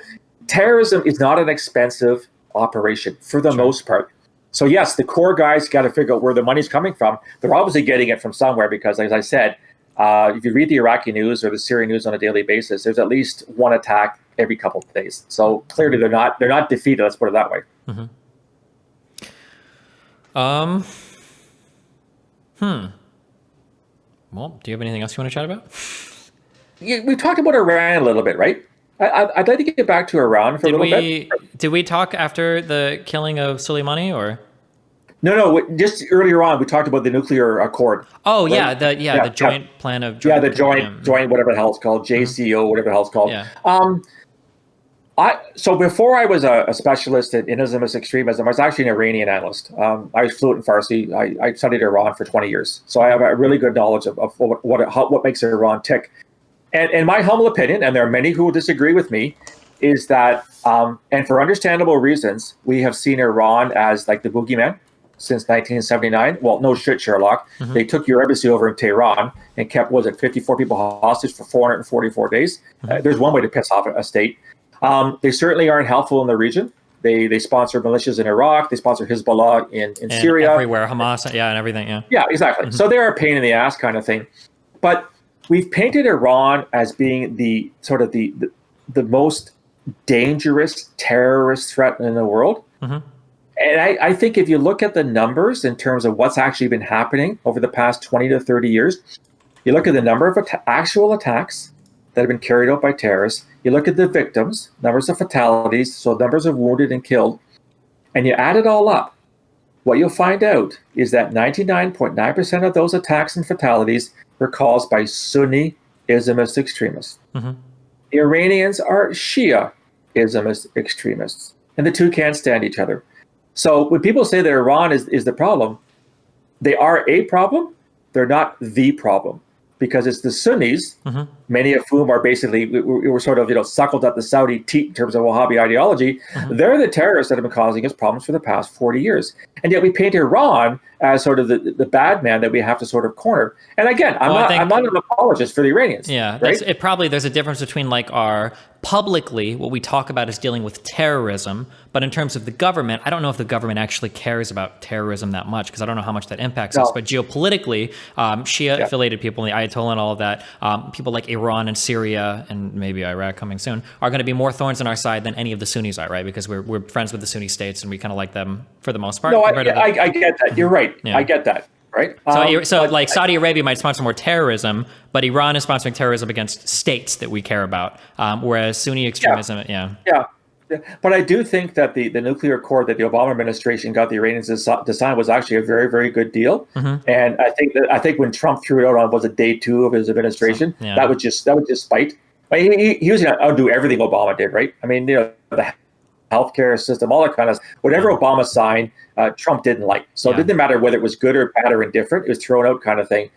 Speaker 2: Terrorism is not an expensive operation for the most part. So yes, the core guys got to figure out where the money's coming from. They're obviously getting it from somewhere because, as I said, if you read the Iraqi news or the Syrian news on a daily basis, there's at least one attack every couple of days. So clearly they're not defeated. Let's put it that way.
Speaker 1: Well, do you have anything else you want to chat about?
Speaker 2: Yeah, we talked about Iran a little bit, right? I'd like to get back to Iran for a little bit.
Speaker 1: Did we talk after the killing of Soleimani, or?
Speaker 2: Just earlier on, we talked about the nuclear accord.
Speaker 1: Oh,
Speaker 2: right?
Speaker 1: the joint plan of
Speaker 2: Yeah,
Speaker 1: joint.
Speaker 2: the joint, whatever the hell it's called, JCO, whatever the hell it's called.
Speaker 1: Yeah.
Speaker 2: So before I was a specialist in Islamist extremism, I was actually an Iranian analyst. I was fluent in Farsi. I studied Iran for 20 years, so I have a really good knowledge of what makes Iran tick. And my humble opinion, and there are many who will disagree with me, is that, and for understandable reasons, we have seen Iran as like the boogeyman since 1979. Well, no shit, Sherlock. They took your embassy over in Tehran and kept, 54 people hostage for 444 days. There's one way to piss off a state. They certainly aren't helpful in the region. They sponsor militias in Iraq. They sponsor Hezbollah in Syria.
Speaker 1: Everywhere, Hamas, and everything,
Speaker 2: Yeah, exactly. So they're a pain in the ass kind of thing. But we've painted Iran as being the sort of the most dangerous terrorist threat in the world. And I think if you look at the numbers in terms of what's actually been happening over the past 20 to 30 years, you look at the number of actual attacks that have been carried out by terrorists, you look at the victims, numbers of fatalities, so numbers of wounded and killed, and you add it all up, what you'll find out is that 99.9% of those attacks and fatalities were caused by Sunni Islamist extremists. The Iranians are Shia Islamist extremists, and the two can't stand each other. So when people say that Iran is the problem, they are a problem, they're not the problem. Because it's the Sunnis, many of whom are basically, we were sort of, suckled at the Saudi teat in terms of Wahhabi ideology. They're the terrorists that have been causing us problems for the past 40 years. And yet we paint Iran as sort of the bad man that we have to sort of corner. And again, I'm not an apologist for the Iranians.
Speaker 1: Yeah,
Speaker 2: right?
Speaker 1: There's a difference between like our publicly, what we talk about is dealing with terrorism. But in terms of the government, I don't know if the government actually cares about terrorism that much, because I don't know how much that impacts us. But geopolitically, Shia-affiliated people in the Ayatollah and all of that, people like Iran and Syria and maybe Iraq coming soon, are going to be more thorns on our side than any of the Sunnis are, right? Because we're friends with the Sunni states and we kind of like them for the most part.
Speaker 2: No, I get that. You're right. Yeah. I get that. Right.
Speaker 1: So Saudi Arabia might sponsor more terrorism, but Iran is sponsoring terrorism against states that we care about, whereas Sunni extremism,
Speaker 2: Yeah. But I do think that the nuclear accord that the Obama administration got the Iranians to sign was actually a very, very good deal. And I think when Trump threw it out on, was it day 2 of his administration, that would just spite. I mean, he was going to undo everything Obama did, right? I mean, the healthcare system, all that kind of stuff. Whatever Obama signed, Trump didn't like. So it didn't matter whether it was good or bad or indifferent. It was thrown out kind of thing.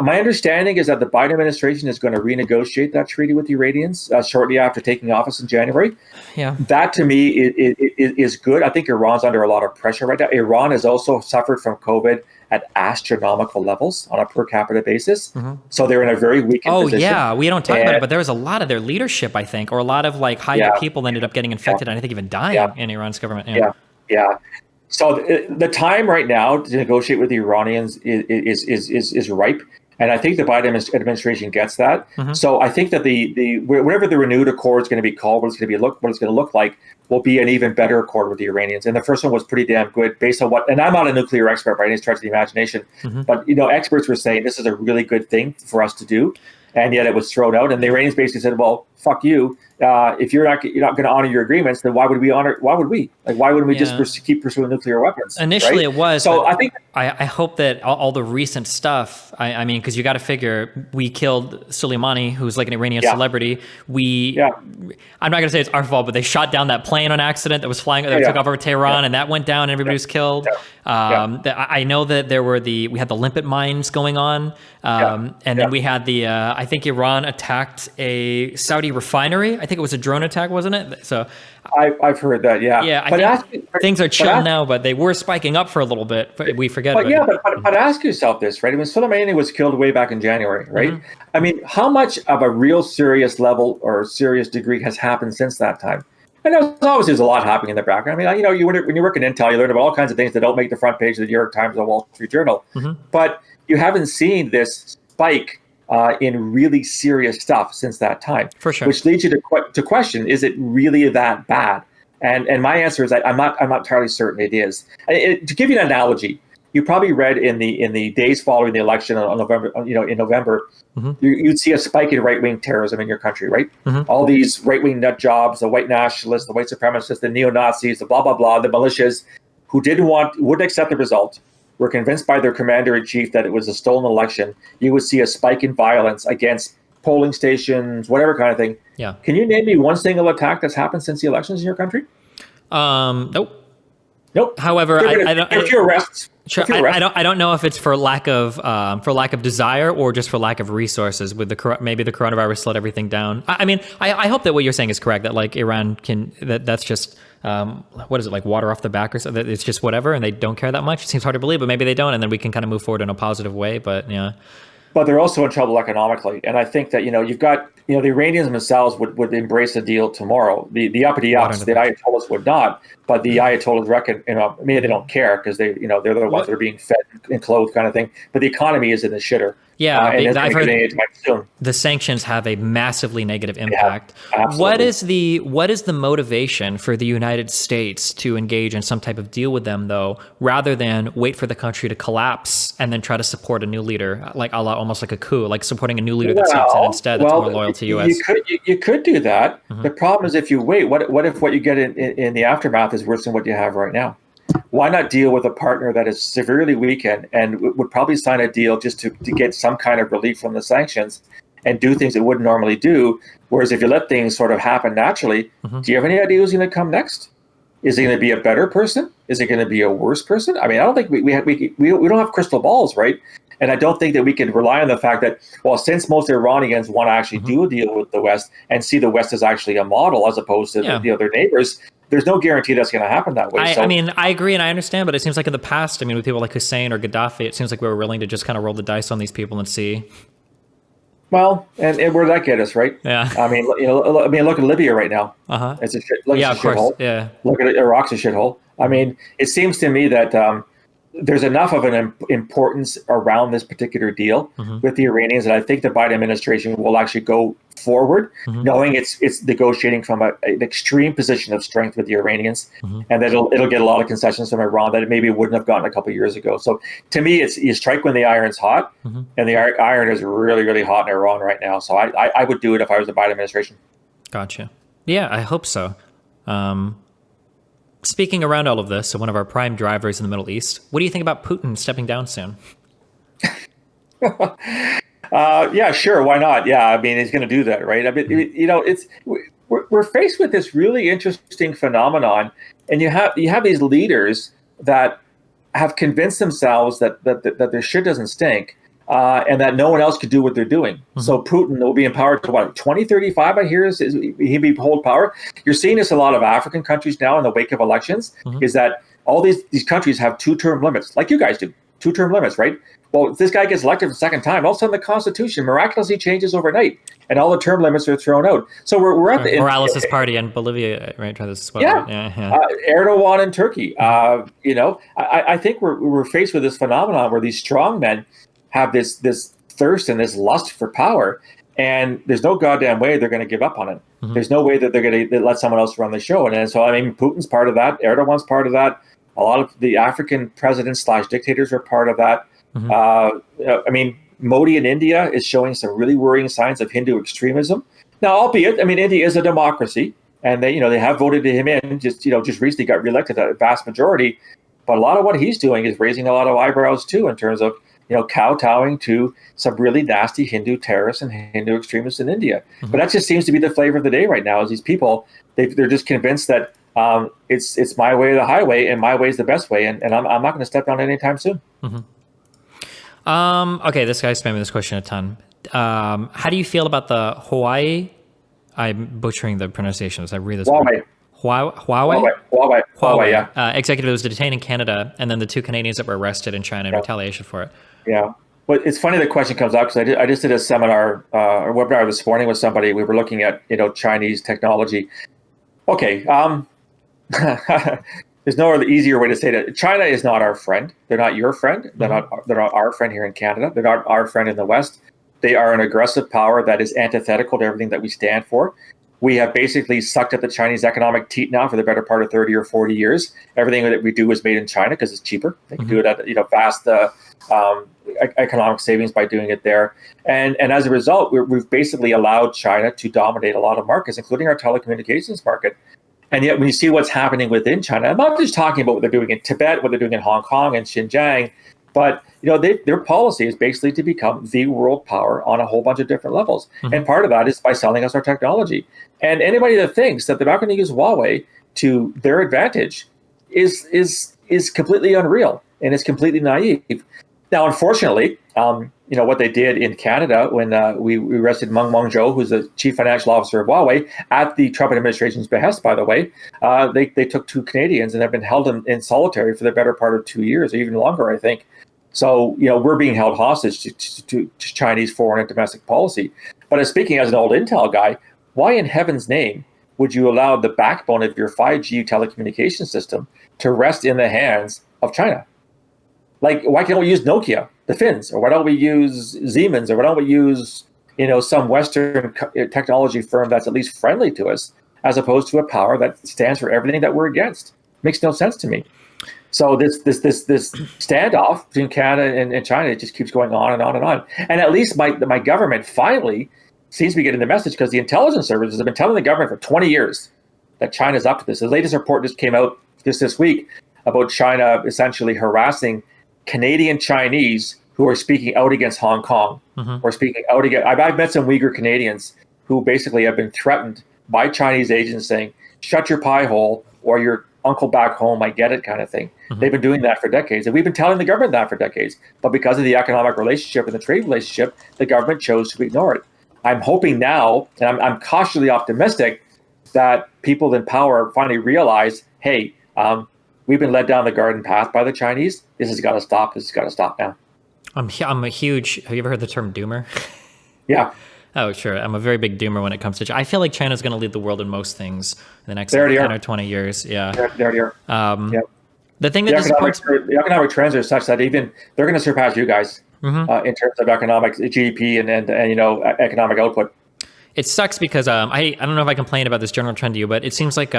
Speaker 2: My understanding is that the Biden administration is going to renegotiate that treaty with the Iranians shortly after taking office in January.
Speaker 1: Yeah,
Speaker 2: that to me is good. I think Iran's under a lot of pressure right now. Iran has also suffered from COVID at astronomical levels on a per capita basis. So they're in a very weak position.
Speaker 1: Oh yeah, we don't talk about it, but there was a lot of their leadership, I think, or a lot of like high up people ended up getting infected and I think even dying in Iran's government.
Speaker 2: Yeah. So the time right now to negotiate with the Iranians is ripe. And I think the Biden administration gets that. So I think that the whatever the renewed accord is going to be called, what it's going to look like, will be an even better accord with the Iranians. And the first one was pretty damn good based on what. And I'm not a nuclear expert by any stretch of the imagination, but experts were saying this is a really good thing for us to do. And yet it was thrown out, and the Iranians basically said, "Well, fuck you. If you're not going to honor your agreements, then why would we honor? Why would we? Like, why wouldn't we just keep pursuing nuclear weapons?"
Speaker 1: Initially,
Speaker 2: right?
Speaker 1: It was.
Speaker 2: So I think
Speaker 1: I hope that all the recent stuff. I mean, because you got to figure we killed Soleimani, who's like an Iranian celebrity. I'm not going to say it's our fault, but they shot down that plane on accident that was flying that took off over Tehran, and that went down, and everybody was killed. I know that we had the limpet mines going on, and then we had I think Iran attacked a Saudi refinery. I think it was a drone attack, wasn't it? So
Speaker 2: I've heard that. Yeah.
Speaker 1: I think things are chill now, but they were spiking up for a little bit. We forget.
Speaker 2: But ask yourself this, right? I mean, Soleimani was killed way back in January, right? I mean, how much of a real serious level or serious degree has happened since that time? And obviously there's a lot happening in the background. I mean, when you work in Intel, you learn about all kinds of things that don't make the front page of the New York Times or the Wall Street Journal. But you haven't seen this spike in really serious stuff since that time.
Speaker 1: For sure.
Speaker 2: Which leads you to question, is it really that bad? And my answer is I'm not entirely certain it is. To give you an analogy, you probably read in the days following the election in November, you'd see a spike in right-wing terrorism in your country, right? All these right-wing nut jobs, the white nationalists, the white supremacists, the neo-Nazis, the blah, blah, blah, the militias, wouldn't accept the result, were convinced by their commander-in-chief that it was a stolen election, you would see a spike in violence against polling stations, whatever kind of thing.
Speaker 1: Yeah.
Speaker 2: Can you name me one single attack that's happened since the elections in your country?
Speaker 1: Nope.
Speaker 2: Nope.
Speaker 1: However,
Speaker 2: there are a few arrests.
Speaker 1: Sure, I don't know if it's for lack of desire or just for lack of resources. With maybe the coronavirus slowed everything down. I mean, I hope that what you're saying is correct. That like Iran that's just what is it, like water off the back or something? It's just whatever, and they don't care that much. It seems hard to believe, but maybe they don't, and then we can kind of move forward in a positive way. But yeah.
Speaker 2: But they're also in trouble economically, and I think that you've got the Iranians themselves would embrace a deal tomorrow. The uppity ups, the Ayatollahs would not, but the Ayatollahs reckon maybe they don't care because they're the ones that are being fed and clothed kind of thing. But the economy is in the shitter.
Speaker 1: Yeah, I've heard
Speaker 2: soon.
Speaker 1: The sanctions have a massively negative impact.
Speaker 2: Yeah,
Speaker 1: what is the motivation for the United States to engage in some type of deal with them, though, rather than wait for the country to collapse and then try to support a new leader, like almost like a coup, like supporting a new leader that seeps in instead that's more loyal to U.S.
Speaker 2: You could do that. Mm-hmm. The problem is if you wait, what if what you get in the aftermath is worse than what you have right now? Why not deal with a partner that is severely weakened and would probably sign a deal just to get some kind of relief from the sanctions and do things it wouldn't normally do? Whereas if you let things sort of happen naturally, mm-hmm. Do you have any idea who's going to come next? Is it going to be a better person? Is it going to be a worse person? I mean, I don't think we don't have crystal balls, right? And I don't think that we can rely on the fact that, well, since most Iranians want to actually mm-hmm. do a deal with the West and see the West as actually a model as opposed to their neighbors, there's no guarantee that's going to happen that way.
Speaker 1: I mean, I agree and I understand, but it seems like in the past, I mean, with people like Hussein or Gaddafi, it seems like we were willing to just kind of roll the dice on these people and see.
Speaker 2: Well, and where did that get us, right?
Speaker 1: Yeah.
Speaker 2: I mean, look at Libya right now.
Speaker 1: Uh-huh.
Speaker 2: It's a
Speaker 1: of course.
Speaker 2: shithole.
Speaker 1: Yeah.
Speaker 2: Look at Iraq's a shithole. I mean, it seems to me that there's enough of an importance around this particular deal mm-hmm. with the Iranians, and I think the Biden administration will actually go forward, mm-hmm. knowing it's negotiating from an extreme position of strength with the Iranians, mm-hmm. and that it'll get a lot of concessions from Iran that it maybe wouldn't have gotten a couple of years ago. So to me, it's you strike when the iron's hot, mm-hmm. and the iron is really, really hot in Iran right now. So I would do it if I was the Biden administration.
Speaker 1: Gotcha. Yeah, I hope so. Speaking around all of this, so one of our prime drivers in the Middle East, what do you think about Putin stepping down soon?
Speaker 2: Yeah, sure. Why not? Yeah, I mean, he's going to do that, right? I mean, we're faced with this really interesting phenomenon, and you have these leaders that have convinced themselves that their shit doesn't stink, and that no one else could do what they're doing. Mm-hmm. So Putin will be empowered to 2035, I hear, he'll be hold power. You're seeing this in a lot of African countries now in the wake of elections, mm-hmm. is that all these countries have 2-term limits, like you guys do, 2-term limits, right? Well, if this guy gets elected for the second time, all of a sudden the Constitution miraculously changes overnight, and all the term limits are thrown out. So we're at the
Speaker 1: Morales' party in Bolivia, right? Try this as well.
Speaker 2: Yeah,
Speaker 1: right? Yeah.
Speaker 2: Erdogan in Turkey. I think we're faced with this phenomenon where these strong men have this thirst and this lust for power, and there's no goddamn way they're going to give up on it. Mm-hmm. There's no way that they're going to let someone else run the show. And so, I mean, Putin's part of that. Erdogan's part of that. A lot of the African presidents / dictators are part of that. Mm-hmm. I mean, Modi in India is showing some really worrying signs of Hindu extremism. Now, albeit, I mean, India is a democracy, and they have voted him in. Just recently got reelected a vast majority. But a lot of what he's doing is raising a lot of eyebrows too, in terms of kowtowing to some really nasty Hindu terrorists and Hindu extremists in India. Mm-hmm. But that just seems to be the flavor of the day right now. Is these people they're just convinced that it's my way or the highway, and my way is the best way, and I'm not going to step down anytime soon.
Speaker 1: Mm-hmm. Okay, this guy's spamming this question a ton. How do you feel about the Hawaii? I'm butchering the pronunciation as I read this. Huawei, yeah. Executive was detained in Canada, and then the 2 Canadians that were arrested in China in retaliation for it.
Speaker 2: Yeah. Well, it's funny the question comes up because I just did a seminar or webinar this morning with somebody. We were looking at Chinese technology. Okay. There's no other easier way to say that. China is not our friend. They're not your friend. They're not our friend here in Canada. They're not our friend in the West. They are an aggressive power that is antithetical to everything that we stand for. We have basically sucked at the Chinese economic teat now for the better part of 30 or 40 years. Everything that we do is made in China because it's cheaper. They can do it at vast economic savings by doing it there. And as a result, we've basically allowed China to dominate a lot of markets, including our telecommunications market. And yet when you see what's happening within China, I'm not just talking about what they're doing in Tibet, what they're doing in Hong Kong and Xinjiang, but their policy is basically to become the world power on a whole bunch of different levels. And part of that is by selling us our technology. And anybody that thinks that they're not going to use Huawei to their advantage is completely unreal, and it's completely naive. Now, unfortunately, what they did in Canada when we arrested Meng Wanzhou, who's the chief financial officer of Huawei, at the Trump administration's behest, by the way, they took 2 Canadians and have been held in solitary for the better part of 2 years, or even longer, I think. So, we're being held hostage to Chinese foreign and domestic policy. But speaking as an old Intel guy, why in heaven's name would you allow the backbone of your 5G telecommunication system to rest in the hands of China? Like, why can't we use Nokia, the Finns, or why don't we use Siemens, or why don't we use, some Western technology firm that's at least friendly to us, as opposed to a power that stands for everything that we're against? Makes no sense to me. So this standoff between Canada and China, it just keeps going on and on and on. And at least my government finally seems to be getting the message, because the intelligence services have been telling the government for 20 years that China's up to this. The latest report just came out this week about China essentially harassing Canadian Chinese who are speaking out against Hong Kong, or speaking out against. I've met some Uyghur Canadians who basically have been threatened by Chinese agents saying, "Shut your pie hole," or "Your uncle back home, I get it," kind of thing. They've been doing that for decades, and we've been telling the government that for decades. But because of the economic relationship and the trade relationship, the government chose to ignore it. I'm hoping now, and I'm cautiously optimistic, that people in power finally realize, hey, we've been led down the garden path by the Chinese. This has got to stop. This has got to stop now.
Speaker 1: I'm a huge. Have you ever heard the term doomer?
Speaker 2: Yeah.
Speaker 1: Oh, sure. I'm a very big doomer when it comes to. I feel like China's going to lead the world in most things in the next 10 or 20 years. Yeah.
Speaker 2: They already are.
Speaker 1: Yeah. The thing that
Speaker 2: the economic trends are such that even they're going to surpass you guys in terms of economic GDP and economic output.
Speaker 1: It sucks because I don't know if I complain about this general trend to you, but it seems like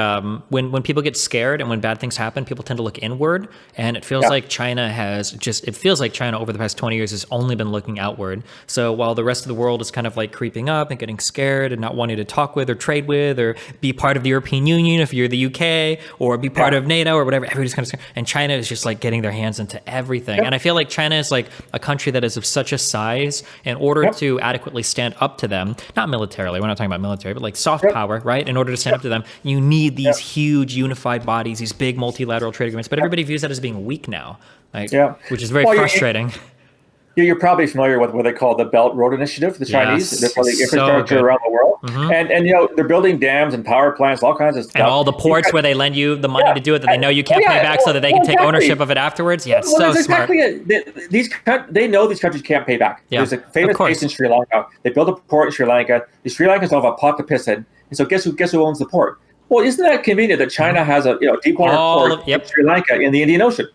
Speaker 1: when people get scared and when bad things happen, people tend to look inward, and it feels like China over the past 20 years has only been looking outward. So while the rest of the world is kind of like creeping up and getting scared and not wanting to talk with or trade with or be part of the European Union if you're the UK, or be part of NATO or whatever, everybody's kind of scared. And China is just like getting their hands into everything. And I feel like China is like a country that is of such a size, in order to adequately stand up to them, not militarily, we're not talking about military, but like soft power, right? In order to stand up to them, you need these huge unified bodies, these big multilateral trade agreements. But everybody views that as being weak now, which is very frustrating.
Speaker 2: You're probably familiar with what they call the Belt Road Initiative, the Chinese. They're building infrastructure around the world. And they're building dams and power plants, all kinds of stuff.
Speaker 1: And all the ports where they lend you the money to do it that they know you can't pay back, so that they can take ownership of it afterwards. Yeah, it's so smart.
Speaker 2: They know these countries can't pay back. There's a famous case in Sri Lanka. They built a port in Sri Lanka. The Sri Lankans don't have a pot to piss in. And so guess who owns the port? Well, isn't that convenient that China has a deep water port in Sri Lanka in the Indian Ocean?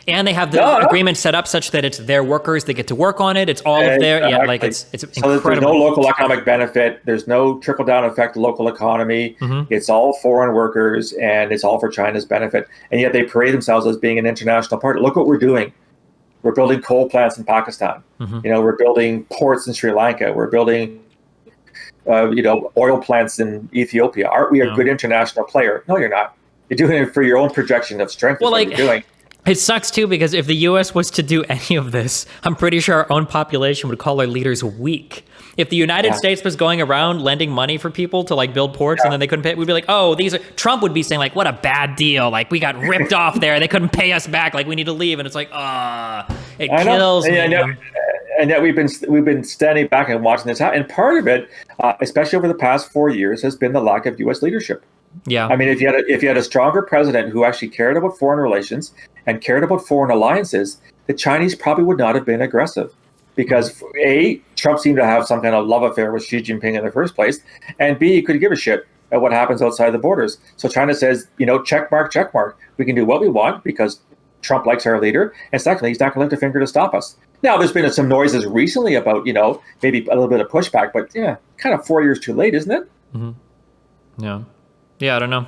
Speaker 1: And they have the agreement set up such that it's their workers, they get to work on it. It's all of their it's incredible.
Speaker 2: So there's no local economic benefit. There's no trickle down effect to local economy. It's all foreign workers, and it's all for China's benefit. And yet they parade themselves as being an international partner. Look what we're doing. We're building coal plants in Pakistan. We're building ports in Sri Lanka. We're building oil plants in Ethiopia. Aren't we a good international player? No, you're not. You're doing it for your own projection of strength. Well, what you're doing.
Speaker 1: It sucks too, because if the U.S. was to do any of this, I'm pretty sure our own population would call our leaders weak. If the United States was going around lending money for people to like build ports and then they couldn't pay, we'd be like, oh, Trump would be saying like, what a bad deal. Like, we got ripped off there. They couldn't pay us back. Like, we need to leave. And it's like, it kills me.
Speaker 2: And yet we've been standing back and watching this happen. And part of it, especially over the past 4 years, has been the lack of U.S. leadership.
Speaker 1: Yeah.
Speaker 2: I mean, if you had a stronger president who actually cared about foreign relations and cared about foreign alliances, the Chinese probably would not have been aggressive. Because A, Trump seemed to have some kind of love affair with Xi Jinping in the first place, and B, he couldn't give a shit at what happens outside the borders. So China says, check mark. We can do what we want because Trump likes our leader. And secondly, he's not going to lift a finger to stop us. Now, there's been some noises recently about, maybe a little bit of pushback, but kind of 4 years too late, isn't it?
Speaker 1: Yeah. Yeah, I don't know.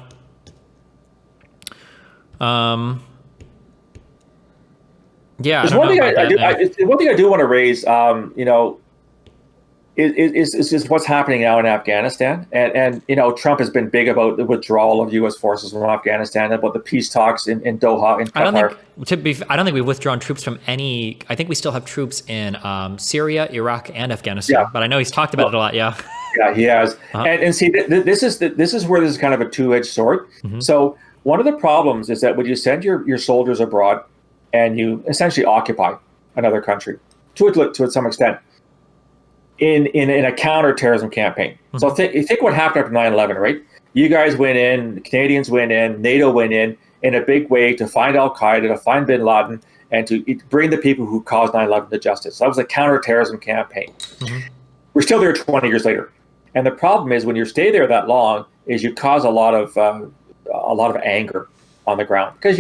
Speaker 1: Yeah,
Speaker 2: There's one thing I do want to raise. is what's happening now in Afghanistan. And Trump has been big about the withdrawal of U.S. forces from Afghanistan, about the peace talks in Doha, in Qatar.
Speaker 1: I don't think we've withdrawn troops from any. I think we still have troops in Syria, Iraq, and Afghanistan. But I know he's talked about it a lot. Yeah.
Speaker 2: Yeah, he has. And see, this is where this is kind of a two-edged sword. So one of the problems is that when you send your soldiers abroad and you essentially occupy another country to some extent, in a counterterrorism campaign. So think what happened after 9/11, right? You guys went in, the Canadians went in, NATO went in a big way to find Al-Qaeda, to find bin Laden, and to bring the people who caused 9/11 to justice. So that was a counterterrorism campaign. We're still there 20 years later. And the problem is when you stay there that long is you cause a lot of anger on the ground. Because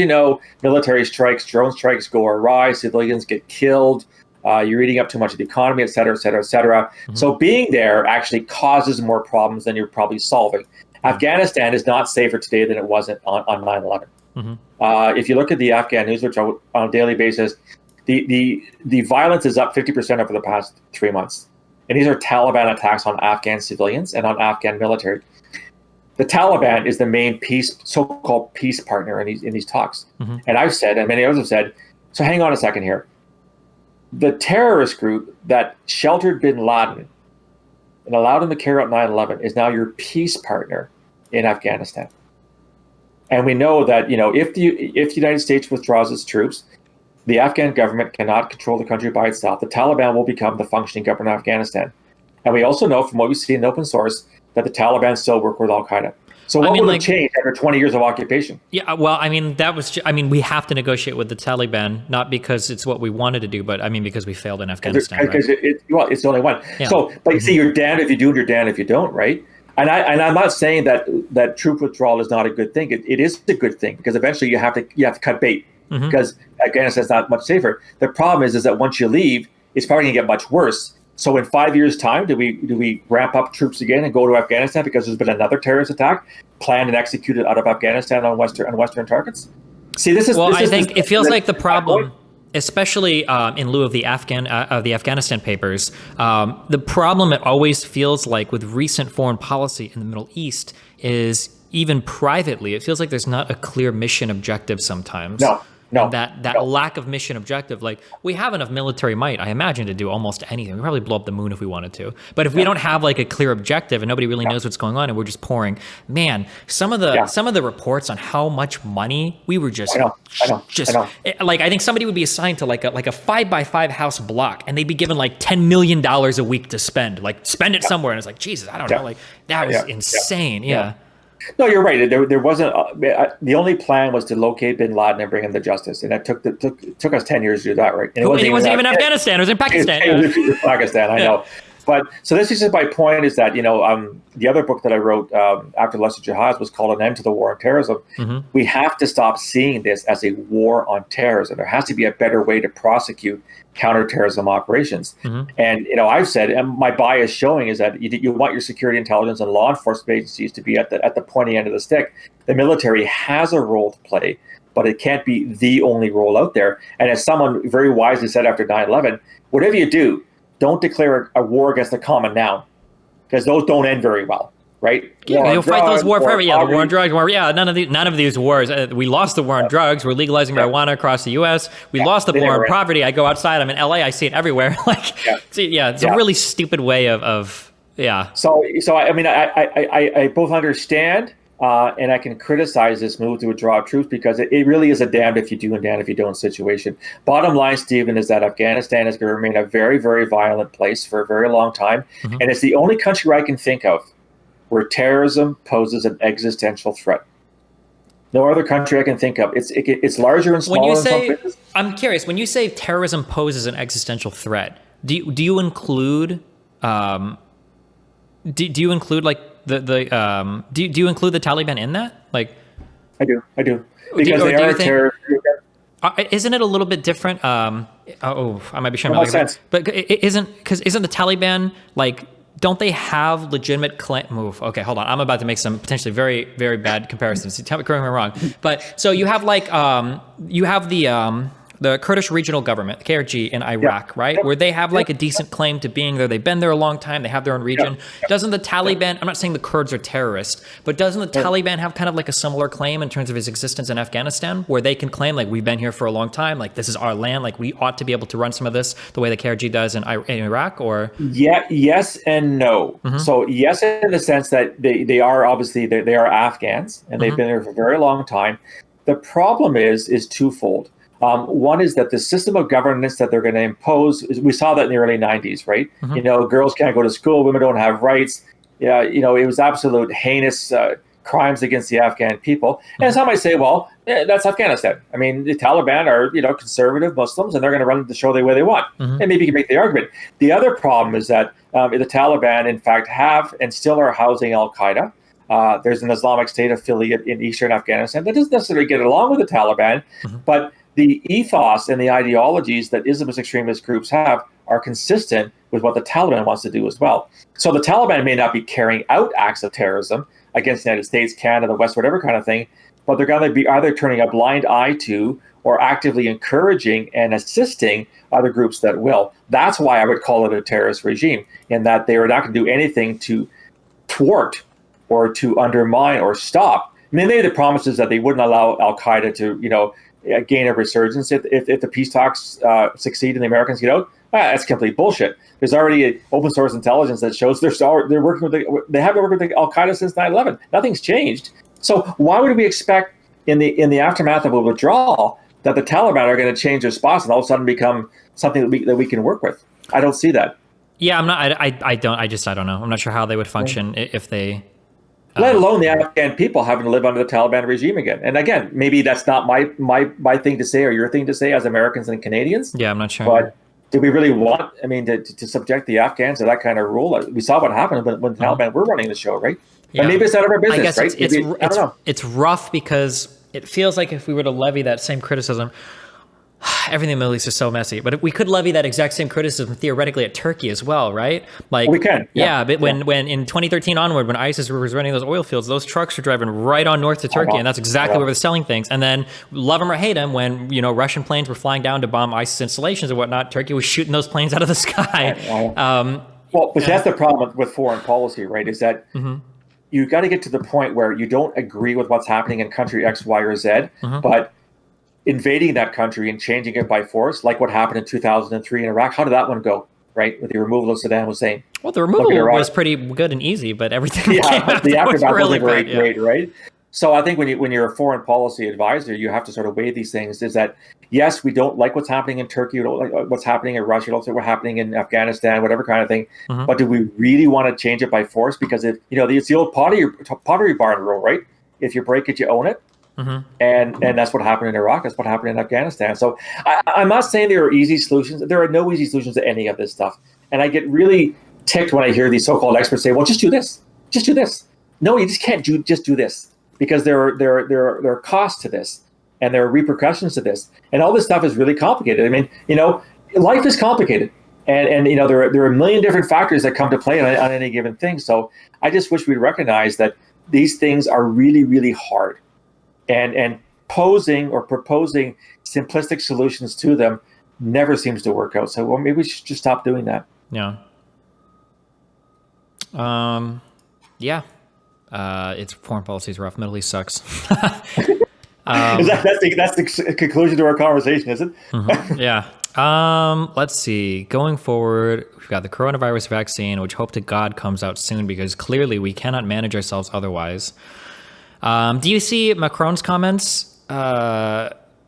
Speaker 2: military strikes, drone strikes go awry, civilians get killed, you're eating up too much of the economy, et cetera, et cetera, et cetera. So being there actually causes more problems than you're probably solving. Afghanistan is not safer today than it was on 9/11. If you look at the Afghan news, which on a daily basis, the violence is up 50% over the past 3 months. And these are Taliban attacks on Afghan civilians and on Afghan military. The Taliban is the main so-called peace partner in these talks. And I've said, and many others have said, so hang on a second here. The terrorist group that sheltered bin Laden and allowed him to carry out 9/11 is now your peace partner in Afghanistan. And we know that, if the United States withdraws its troops, the Afghan government cannot control the country by itself. The Taliban will become the functioning government of Afghanistan. And we also know from what we see in open source that the Taliban still work with Al-Qaeda. So what would have changed after 20 years of occupation?
Speaker 1: Yeah, well, we have to negotiate with the Taliban, not because it's what we wanted to do, but because we failed in Afghanistan.
Speaker 2: Because it's the only one. Yeah. So, but you see, you're damned if you do and you're damned if you don't, right? And I'm not saying that troop withdrawal is not a good thing. It is a good thing because eventually you have to cut bait because Afghanistan's not much safer. The problem is that once you leave, it's probably going to get much worse. So in 5 years' time, do we ramp up troops again and go to Afghanistan because there's been another terrorist attack planned and executed out of Afghanistan on Western targets? See,
Speaker 1: I think it feels like the problem, especially in lieu of the Afghanistan papers, the problem it always feels like with recent foreign policy in the Middle East is even privately, it feels like there's not a clear mission objective sometimes. No. That lack of mission objective, like we have enough military might, I imagine, to do almost anything. We probably blow up the moon if we wanted to. But if we don't have like a clear objective and nobody really knows what's going on and we're just pouring, man, some of the reports on how much money we were just like, I think somebody would be assigned to like a 5x5 house block and they'd be given like $10 million a week to spend, like spend it somewhere. And it's like, Jesus, I don't know. Like that was insane. Yeah.
Speaker 2: No, you're right. There wasn't. The only plan was to locate bin Laden and bring him to justice, and that took us 10 years to do that, right?
Speaker 1: And it wasn't even Afghanistan. It was in Pakistan.
Speaker 2: It was Pakistan. I know. But so this is just my point is that the other book that I wrote after Lesser Jihad was called An End to the War on Terrorism. We have to stop seeing this as a war on terrorism. There has to be a better way to prosecute counterterrorism operations. And I've said, and my bias showing is that you want your security intelligence and law enforcement agencies to be at the pointy end of the stick. The military has a role to play, but it can't be the only role out there. And as someone very wisely said after 9/11, whatever you do, don't declare a war against the common noun, because those don't end very well, right?
Speaker 1: Yeah, you'll fight those war forever. Yeah, the war on drugs. None of these wars. We lost the war on drugs. We're legalizing marijuana across the U.S. We lost the war on poverty. I go outside. I'm in L.A. I see it everywhere. It's a really stupid way of.
Speaker 2: So I mean, I both understand. And I can criticize this move to withdraw troops because it really is a damned if you do and damned if you don't situation. Bottom line, Stephen, is that Afghanistan is going to remain a very, very violent place for a very long time. And it's the only country I can think of where terrorism poses an existential threat. No other country I can think of. It's larger and smaller.
Speaker 1: I'm curious, when you say terrorism poses an existential threat, do you include do you include like do you include the Taliban in that? Like,
Speaker 2: I do because they are a terrorist.
Speaker 1: Isn't it a little bit different? I might be showing my sense, but isn't the Taliban like? Don't they have legitimate claim? Okay, hold on. I'm about to make some potentially very, very bad comparisons. Tell me, correct me if I'm wrong. But so you have like you have the the Kurdish regional government, the KRG in Iraq, right? Where they have like a decent claim to being there. They've been there a long time. They have their own region. Doesn't the Taliban, I'm not saying the Kurds are terrorists, but doesn't the Taliban have kind of like a similar claim in terms of its existence in Afghanistan, where they can claim like we've been here for a long time, like this is our land, like we ought to be able to run some of this the way the KRG does in Iraq? Or
Speaker 2: yes and no. So yes, in the sense that they are obviously they are Afghans and they've been there for a very long time. The problem is twofold. One is that the system of governance that they're going to impose, we saw that in the early 90s, right? Girls can't go to school, women don't have rights. Yeah, it was absolute heinous crimes against the Afghan people. And some might say, well, that's Afghanistan. I mean, the Taliban are, conservative Muslims, and they're going to run the show the way they want. And maybe you can make the argument. The other problem is that the Taliban, in fact, have and still are housing Al-Qaeda. There's an Islamic State affiliate in eastern Afghanistan that doesn't necessarily get along with the Taliban, but the ethos and the ideologies that Islamist extremist groups have are consistent with what the Taliban wants to do as well. So the Taliban may not be carrying out acts of terrorism against the United States, Canada, the West, whatever kind of thing, but they're going to be either turning a blind eye to or actively encouraging and assisting other groups that will. That's why I would call it a terrorist regime, in that they are not going to do anything to thwart or to undermine or stop. I mean, they made the promises that they wouldn't allow Al-Qaeda to, gain a resurgence if the peace talks succeed and the Americans get out. That's complete bullshit. There's already open source intelligence that shows they're working with they haven't worked with Al-Qaeda since 9/11. Nothing's changed. So why would we expect in the aftermath of a withdrawal that the Taliban are going to change their spots and all of a sudden become something that we can work with? I don't see that.
Speaker 1: Yeah, I'm not. I don't know. I'm not sure how they would function if they.
Speaker 2: Let alone the Afghan people having to live under the Taliban regime again. And again, maybe that's not my thing to say or your thing to say as Americans and Canadians.
Speaker 1: Yeah, I'm not sure.
Speaker 2: But do we really want, to subject the Afghans to that kind of rule? We saw what happened when the Taliban were running the show, right? Yeah. But maybe it's out of our business,
Speaker 1: I guess
Speaker 2: right?
Speaker 1: I don't know. It's rough because it feels like if we were to levy that same criticism, everything in the Middle East is so messy, but we could levy that exact same criticism theoretically at Turkey as well, right? Like
Speaker 2: we can.
Speaker 1: Yeah, but when in 2013 onward, when ISIS was running those oil fields, those trucks are driving right on north to Turkey, and that's exactly where they're selling things. And then love them or hate them, when Russian planes were flying down to bomb ISIS installations and whatnot, Turkey was shooting those planes out of the sky.
Speaker 2: That's the problem with foreign policy, right? Is that you got to get to the point where you don't agree with what's happening in country X, Y, or Z, but invading that country and changing it by force, like what happened in 2003 in Iraq. How did that one go, right? With the removal of Saddam Hussein.
Speaker 1: Well, the removal was pretty good and easy, but everything
Speaker 2: the aftermath
Speaker 1: really
Speaker 2: wasn't very great, right? So I think when you're a foreign policy advisor, you have to sort of weigh these things. Is that, yes, we don't like what's happening in Turkey, we don't like what's happening in Russia, we don't like what's happening in Afghanistan, whatever kind of thing. But do we really want to change it by force? Because if it's the old pottery barn rule, right? If you break it, you own it. And that's what happened in Iraq. That's what happened in Afghanistan. So I'm not saying there are easy solutions. There are no easy solutions to any of this stuff. And I get really ticked when I hear these so-called experts say, well, just do this. Just do this. No, you just can't just do this, because there are costs to this and there are repercussions to this. And all this stuff is really complicated. I mean, life is complicated. And there are a million different factors that come to play on any given thing. So I just wish we'd recognize that these things are really, really hard. And posing or proposing simplistic solutions to them never seems to work out. So maybe we should just stop doing that.
Speaker 1: Yeah. It's foreign policy is rough. Middle East sucks.
Speaker 2: That's the conclusion to our conversation, is it?
Speaker 1: Yeah. Let's see. Going forward, we've got the coronavirus vaccine, which hope to God comes out soon, because clearly we cannot manage ourselves otherwise. Do you see Macron's comments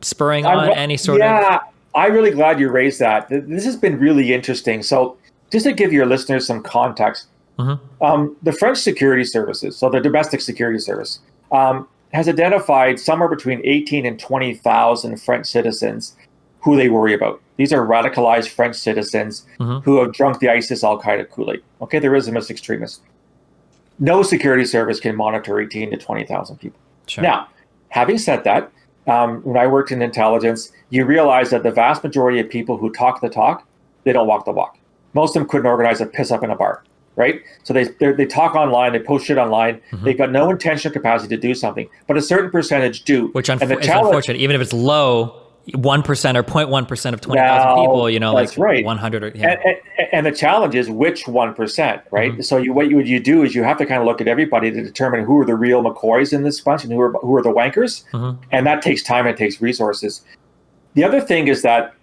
Speaker 1: spurring on any sort of...
Speaker 2: Yeah, I'm really glad you raised that. This has been really interesting. So just to give your listeners some context, the French security services, so the domestic security service, has identified somewhere between 18 and 20,000 French citizens who they worry about. These are radicalized French citizens who have drunk the ISIS Al-Qaeda Kool-Aid. Okay, they're Islamist extremists. No security service can monitor 18 to 20,000 people.
Speaker 1: Sure.
Speaker 2: Now, having said that, when I worked in intelligence, you realize that the vast majority of people who talk the talk, they don't walk the walk. Most of them couldn't organize a piss up in a bar, right? So they talk online, they post shit online. They've got no intention or capacity to do something, but a certain percentage do.
Speaker 1: Which is unfortunate. Even if it's low, 1% or 0.1% of 20,000 people, you know,
Speaker 2: that's
Speaker 1: like
Speaker 2: right.
Speaker 1: 100 or, yeah.
Speaker 2: And the challenge is which 1%, right?
Speaker 1: Mm-hmm.
Speaker 2: So what you do is you have to kind of look at everybody to determine who are the real McCoys in this bunch and who are the wankers.
Speaker 1: Mm-hmm.
Speaker 2: And that takes time, it takes resources. The other thing is that,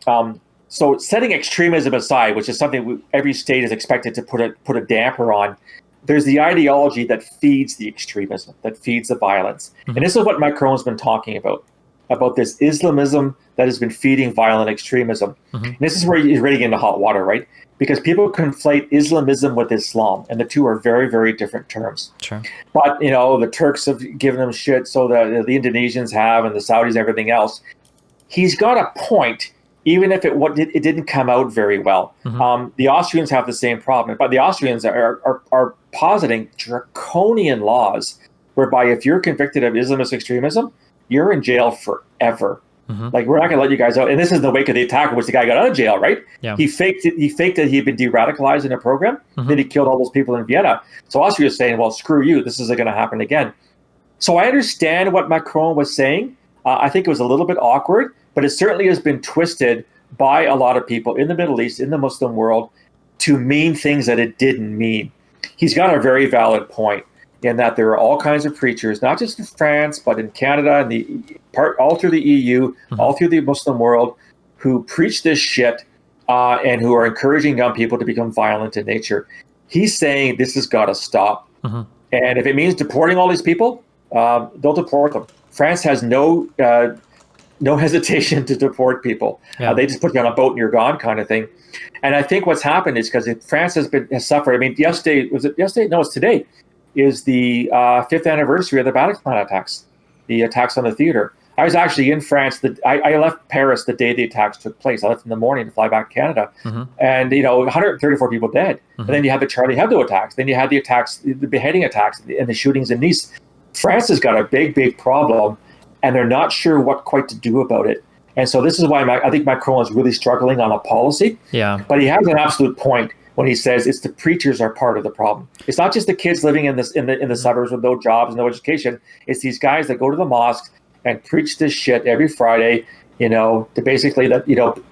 Speaker 2: so setting extremism aside, which is something every state is expected to put a damper on, there's the ideology that feeds the extremism, that feeds the violence.
Speaker 1: Mm-hmm.
Speaker 2: And this is what Macron's been talking about this Islamism that has been feeding violent extremism.
Speaker 1: Mm-hmm.
Speaker 2: And this is where he's getting into hot water, right? Because people conflate Islamism with Islam, and the two are very, very different terms.
Speaker 1: Sure.
Speaker 2: But, you know, the Turks have given them shit, so the Indonesians have, and the Saudis and everything else. He's got a point, even if it didn't come out very well.
Speaker 1: Mm-hmm.
Speaker 2: The Austrians have the same problem, but the Austrians are positing draconian laws whereby if you're convicted of Islamist extremism, you're in jail forever. Mm-hmm. Like, we're not going to let you guys out. And this is in the wake of the attack in which the guy got out of jail, right?
Speaker 1: Yeah.
Speaker 2: He faked it. He faked that he had been de-radicalized in a program. Mm-hmm. Then he killed all those people in Vienna. So Austria is saying, well, screw you. This isn't going to happen again. So I understand what Macron was saying. I think it was a little bit awkward, but it certainly has been twisted by a lot of people in the Middle East, in the Muslim world, to mean things that it didn't mean. He's got a very valid point in that there are all kinds of preachers, not just in France, but in Canada and all through the EU, mm-hmm. all through the Muslim world, who preach this shit and who are encouraging young people to become violent in nature. He's saying this has got to stop. Mm-hmm. And if it means deporting all these people, they'll deport them. France has no hesitation to deport people. Yeah. They just put you on a boat and you're gone, kind of thing. And I think what's happened is because France has suffered. I mean, yesterday? No, it's today. Is the 5th anniversary of the Bataclan attacks, the attacks on the theater. I was actually in France. I left Paris the day the attacks took place. I left in the morning to fly back to Canada. Mm-hmm. And, 134 people dead. Mm-hmm. And then you had the Charlie Hebdo attacks. Then you had the attacks, the beheading attacks, and the shootings in Nice. France has got a big, big problem, and they're not sure what quite to do about it. And so this is why I think Macron is really struggling on a policy.
Speaker 1: Yeah.
Speaker 2: But he has an absolute point when he says it's the preachers are part of the problem. It's not just the kids living in the suburbs with no jobs, no education. It's these guys that go to the mosques and preach this shit every Friday, to basically that,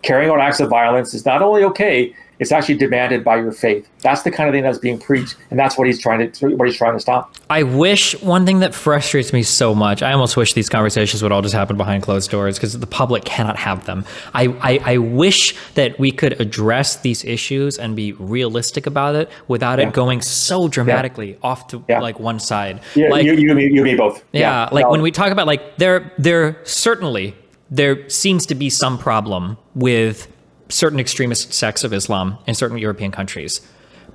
Speaker 2: carrying out acts of violence is not only okay, it's actually demanded by your faith. That's the kind of thing that's being preached, and that's what he's trying to stop.
Speaker 1: I wish, one thing that frustrates me so much, I almost wish these conversations would all just happen behind closed doors because the public cannot have them. I wish that we could address these issues and be realistic about it without it going so dramatically off to like one side.
Speaker 2: Yeah,
Speaker 1: like,
Speaker 2: you me both.
Speaker 1: Yeah, when we talk about like there seems to be some problem with certain extremist sects of Islam in certain European countries.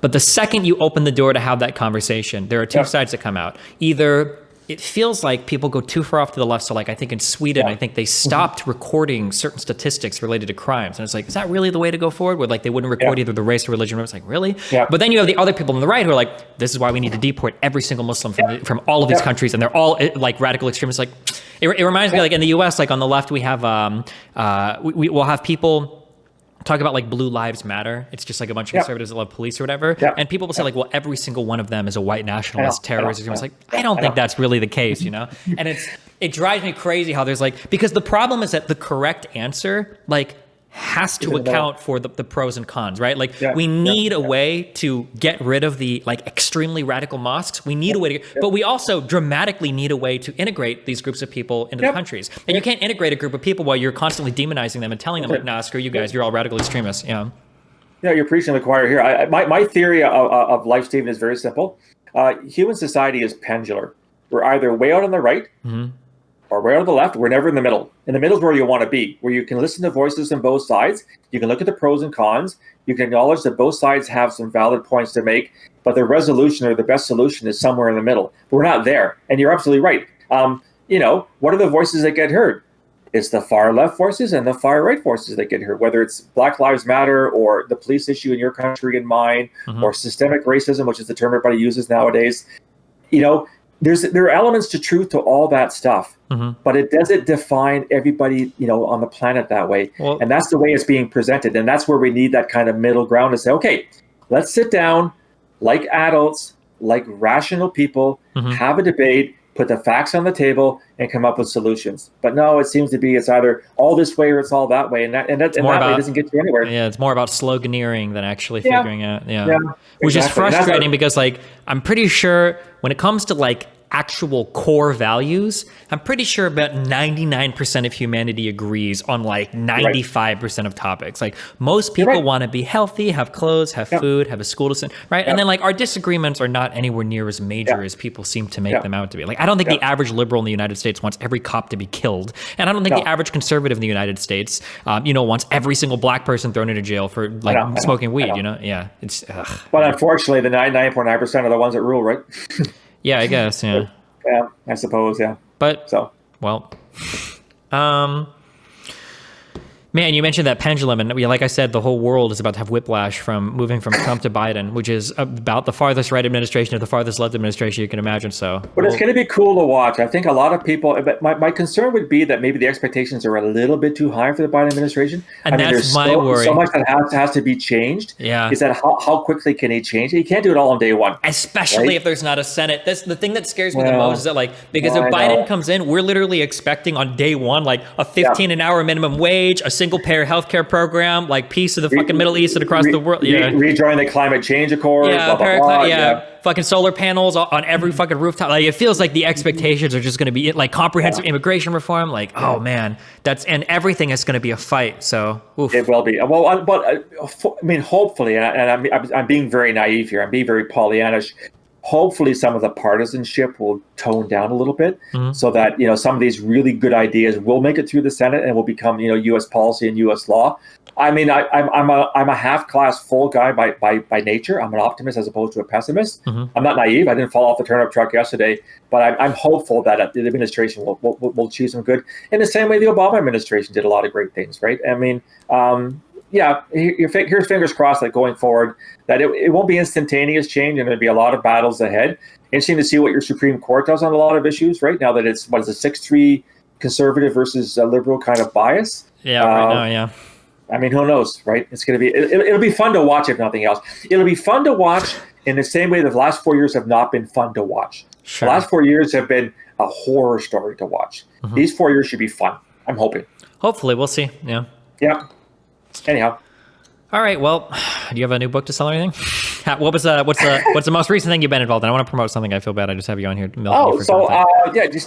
Speaker 1: But the second you open the door to have that conversation, there are two sides that come out. Either it feels like people go too far off to the left. So like I think in Sweden, I think they stopped recording certain statistics related to crimes. And it's like, is that really the way to go forward? Where like they wouldn't record either the race or religion. It's like, really? Yeah. But then you have the other people on the right who are like, this is why we need to deport every single Muslim from all of these countries. And they're all like radical extremists. Like it reminds me like in the US, like on the left, we have, we will have people talk about like Blue Lives Matter. It's just like a bunch of conservatives that love police or whatever. Yeah. And people will say like, well, every single one of them is a white nationalist terrorist. It's like, I don't think that's really the case, And it drives me crazy how there's like, because the problem is that the correct answer like has to account for the pros and cons, right? Like we need a way to get rid of the like extremely radical mosques. We need a way to, but we also dramatically need a way to integrate these groups of people into the countries. And you can't integrate a group of people while you're constantly demonizing them and telling them like, nah, screw you guys, you're all radical extremists. Yeah,
Speaker 2: you're preaching to the choir here. My theory of life, Stephen, is very simple. Human society is pendular. We're either way out on the right, or way out on the left. We're never in the middle. In the middle is where you want to be, where you can listen to voices on both sides. You can look at the pros and cons. You can acknowledge that both sides have some valid points to make, but the resolution or the best solution is somewhere in the middle. But we're not there. And you're absolutely right. What are the voices that get heard? It's the far left voices and the far right voices that get heard, whether it's Black Lives Matter or the police issue in your country and mine, or systemic racism, which is the term everybody uses nowadays. There are elements to truth to all that stuff, but it doesn't define everybody, on the planet that way. Well, and that's the way it's being presented. And that's where we need that kind of middle ground to say, okay, let's sit down like adults, like rational people, have a debate, put the facts on the table, and come up with solutions. But no, it seems to be it's either all this way or it's all that way, and that way doesn't get you anywhere.
Speaker 1: Yeah, it's more about sloganeering than actually figuring out. Yeah. Which is
Speaker 2: Exactly.
Speaker 1: frustrating because like I'm pretty sure when it comes to like actual core values, I'm pretty sure about 99% of humanity agrees on like 95% of topics. Like most people want to be healthy, have clothes, have food, have a school to send, right? And then like our disagreements are not anywhere near as major as people seem to make them out to be. Like I don't think the average liberal in the United States wants every cop to be killed. And I don't think the average conservative in the United States, wants every single black person thrown into jail for like smoking weed, Yeah, it's...
Speaker 2: But unfortunately, the 99.9% are the ones that rule, right?
Speaker 1: Yeah, I guess, yeah.
Speaker 2: Yeah, I suppose, yeah.
Speaker 1: But, well, man, you mentioned that pendulum, and like I said, the whole world is about to have whiplash from moving from Trump to Biden, which is about the farthest right administration to the farthest left administration you can imagine.
Speaker 2: But it's going to be cool to watch. I think a lot of people, but my concern would be that maybe the expectations are a little bit too high for the Biden administration.
Speaker 1: And that's my worry.
Speaker 2: So much that has to be changed.
Speaker 1: Yeah.
Speaker 2: Is that how quickly can he change it? He can't do it all on day one.
Speaker 1: Especially if there's not a Senate. That's the thing that scares me the most is that because if Biden comes in, we're literally expecting on day one, like a 15 an hour minimum wage, a single payer healthcare program, like peace of the fucking Middle East and across the world.
Speaker 2: Rejoin the climate change accord.
Speaker 1: Fucking solar panels on every fucking rooftop. Like it feels like the expectations are just going to be like comprehensive immigration reform. Like, oh man, and everything is going to be a fight. So oof.
Speaker 2: It will be. Well, but I mean, hopefully, and I'm being very naive here. I'm being very Pollyannish. Hopefully some of the partisanship will tone down a little bit so that, some of these really good ideas will make it through the Senate and will become, U.S. policy and U.S. law. I mean, I'm a half class full guy by nature. I'm an optimist as opposed to a pessimist. I'm not naive. I didn't fall off the turnip truck yesterday, but I'm hopeful that the administration will achieve some good in the same way the Obama administration did a lot of great things, right? I mean, here's fingers crossed that going forward that it won't be instantaneous change and there'll be a lot of battles ahead. Interesting to see what your Supreme Court does on a lot of issues right now that it's, 6-3 conservative versus liberal kind of bias.
Speaker 1: Yeah, right now, yeah.
Speaker 2: I mean, who knows, right? It's going to be, it'll be fun to watch if nothing else. It'll be fun to watch in the same way the last 4 years have not been fun to watch. Sure. The last 4 years have been a horror story to watch. These 4 years should be fun. I'm hoping.
Speaker 1: Hopefully, we'll see. Yeah.
Speaker 2: Yeah. Anyhow.
Speaker 1: All right. Well, do you have a new book to sell or anything? What's the most recent thing you've been involved in? I want to promote something. I feel bad. I just have you on here.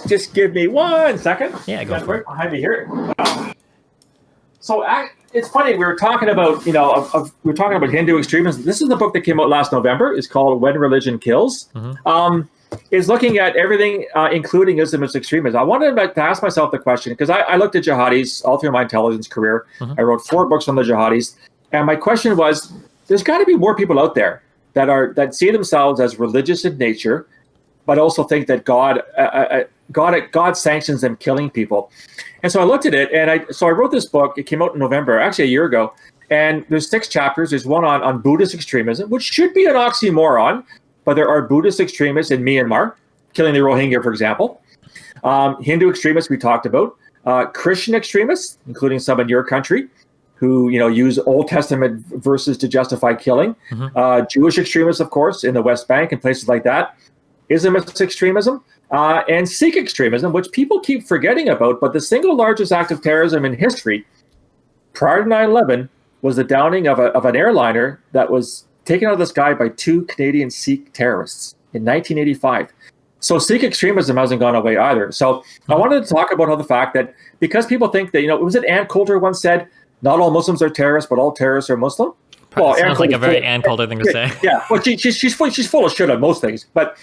Speaker 2: Just give me 1 second.
Speaker 1: Yeah, go for it.
Speaker 2: Behind me here. So it's funny. We were talking about Hindu extremism. This is the book that came out last November. It's called When Religion Kills. Is looking at everything, including Islamist extremism. I wanted to ask myself the question, because I looked at jihadis all through my intelligence career. I wrote 4 books on the jihadis. And my question was, there's got to be more people out there that see themselves as religious in nature, but also think that God sanctions them killing people. And so I looked at it, and I wrote this book. It came out in November, actually a year ago. And there's 6 chapters. There's one on Buddhist extremism, which should be an oxymoron. But there are Buddhist extremists in Myanmar, killing the Rohingya, for example. Hindu extremists we talked about. Christian extremists, including some in your country, who use Old Testament verses to justify killing. Jewish extremists, of course, in the West Bank and places like that. Islamist extremism, and Sikh extremism, which people keep forgetting about. But the single largest act of terrorism in history prior to 9/11 was the downing of an airliner that was taken out of the sky by 2 Canadian Sikh terrorists in 1985. So Sikh extremism hasn't gone away either. So I wanted to talk about how the fact that because people think that, was it Ann Coulter once said, not all Muslims are terrorists, but all terrorists are Muslim?
Speaker 1: Well, sounds like a very Ann Coulter thing to say.
Speaker 2: Yeah, well, she's full of shit on most things, but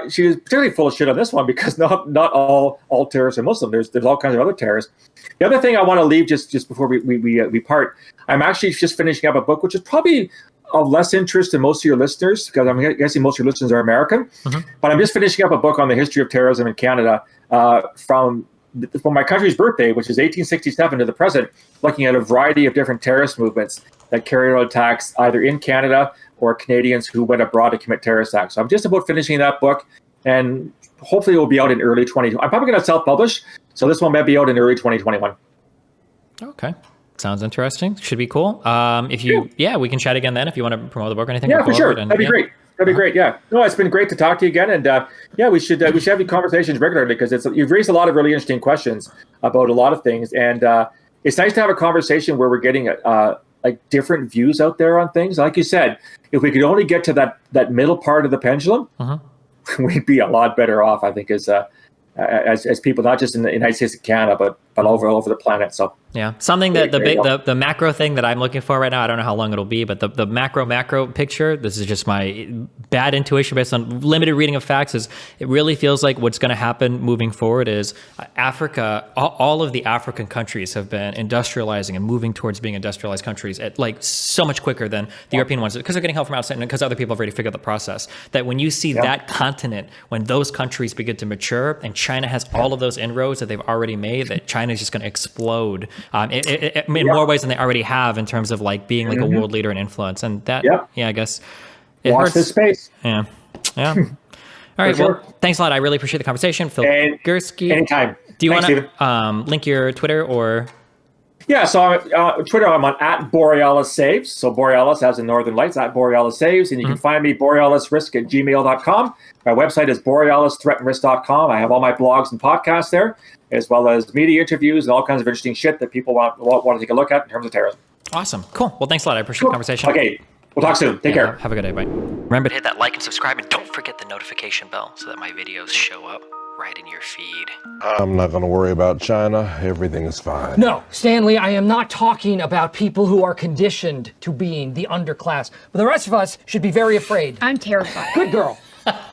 Speaker 2: she was particularly full of shit on this one because not all terrorists are Muslim. There's all kinds of other terrorists. The other thing I want to leave just before we part, I'm actually just finishing up a book which is probably of less interest to most of your listeners, because I'm guessing most of your listeners are American. But I'm just finishing up a book on the history of terrorism in Canada from my country's birthday, which is 1867, to the present, looking at a variety of different terrorist movements that carried out attacks either in Canada or Canadians who went abroad to commit terrorist acts. So I'm just about finishing that book, and hopefully it will be out in early 2020. I'm probably going to self-publish, so this one might be out in early 2021.
Speaker 1: Okay. Sounds interesting. Should be cool. We can chat again then if you want to promote the book or anything.
Speaker 2: Yeah, for sure. That'd be great. That'd be great. Yeah. No, it's been great to talk to you again. And yeah, we should have these conversations regularly because you've raised a lot of really interesting questions about a lot of things. And it's nice to have a conversation where we're getting like different views out there on things. Like you said, if we could only get to that middle part of the pendulum, we'd be a lot better off, I think, as people, not just in the United States and Canada, but all over the planet. So
Speaker 1: yeah, something that the macro thing that I'm looking for right now, I don't know how long it'll be, but the macro picture, this is just my bad intuition based on limited reading of facts, is it really feels like what's going to happen moving forward is Africa, all of the African countries have been industrializing and moving towards being industrialized countries at like so much quicker than the European ones, because they're getting help from outside and because other people have already figured out the process. That when you see that continent, when those countries begin to mature and China has all of those inroads that they've already made, that China is just going to explode in more ways than they already have in terms of like being like a world leader in influence. And that, I guess it
Speaker 2: watch
Speaker 1: hurts.
Speaker 2: this space.
Speaker 1: Yeah. All right.
Speaker 2: Sure.
Speaker 1: Well, thanks a lot. I really appreciate the conversation. Phil Gurski.
Speaker 2: Anytime.
Speaker 1: Do you want to link your Twitter or? Yeah,
Speaker 2: so Twitter, I'm on @BorealisSaves. So Borealis as in Northern Lights, @BorealisSaves. And you can find me, borealisrisk@gmail.com. My website is borealisthreatandrisk.com. I have all my blogs and podcasts there, as well as media interviews and all kinds of interesting shit that people want to take a look at in terms of terrorism.
Speaker 1: Awesome. Cool. Well, thanks a lot. I appreciate the conversation.
Speaker 2: Okay. We'll talk soon. Take care.
Speaker 1: Have a good day. Bye. Remember to hit that like and subscribe, and don't forget the notification bell so that my videos show up right in your feed.
Speaker 3: I'm not going to worry about China. Everything is fine.
Speaker 4: No, Stanley, I am not talking about people who are conditioned to being the underclass. But the rest of us should be very afraid.
Speaker 5: I'm terrified.
Speaker 4: Good girl.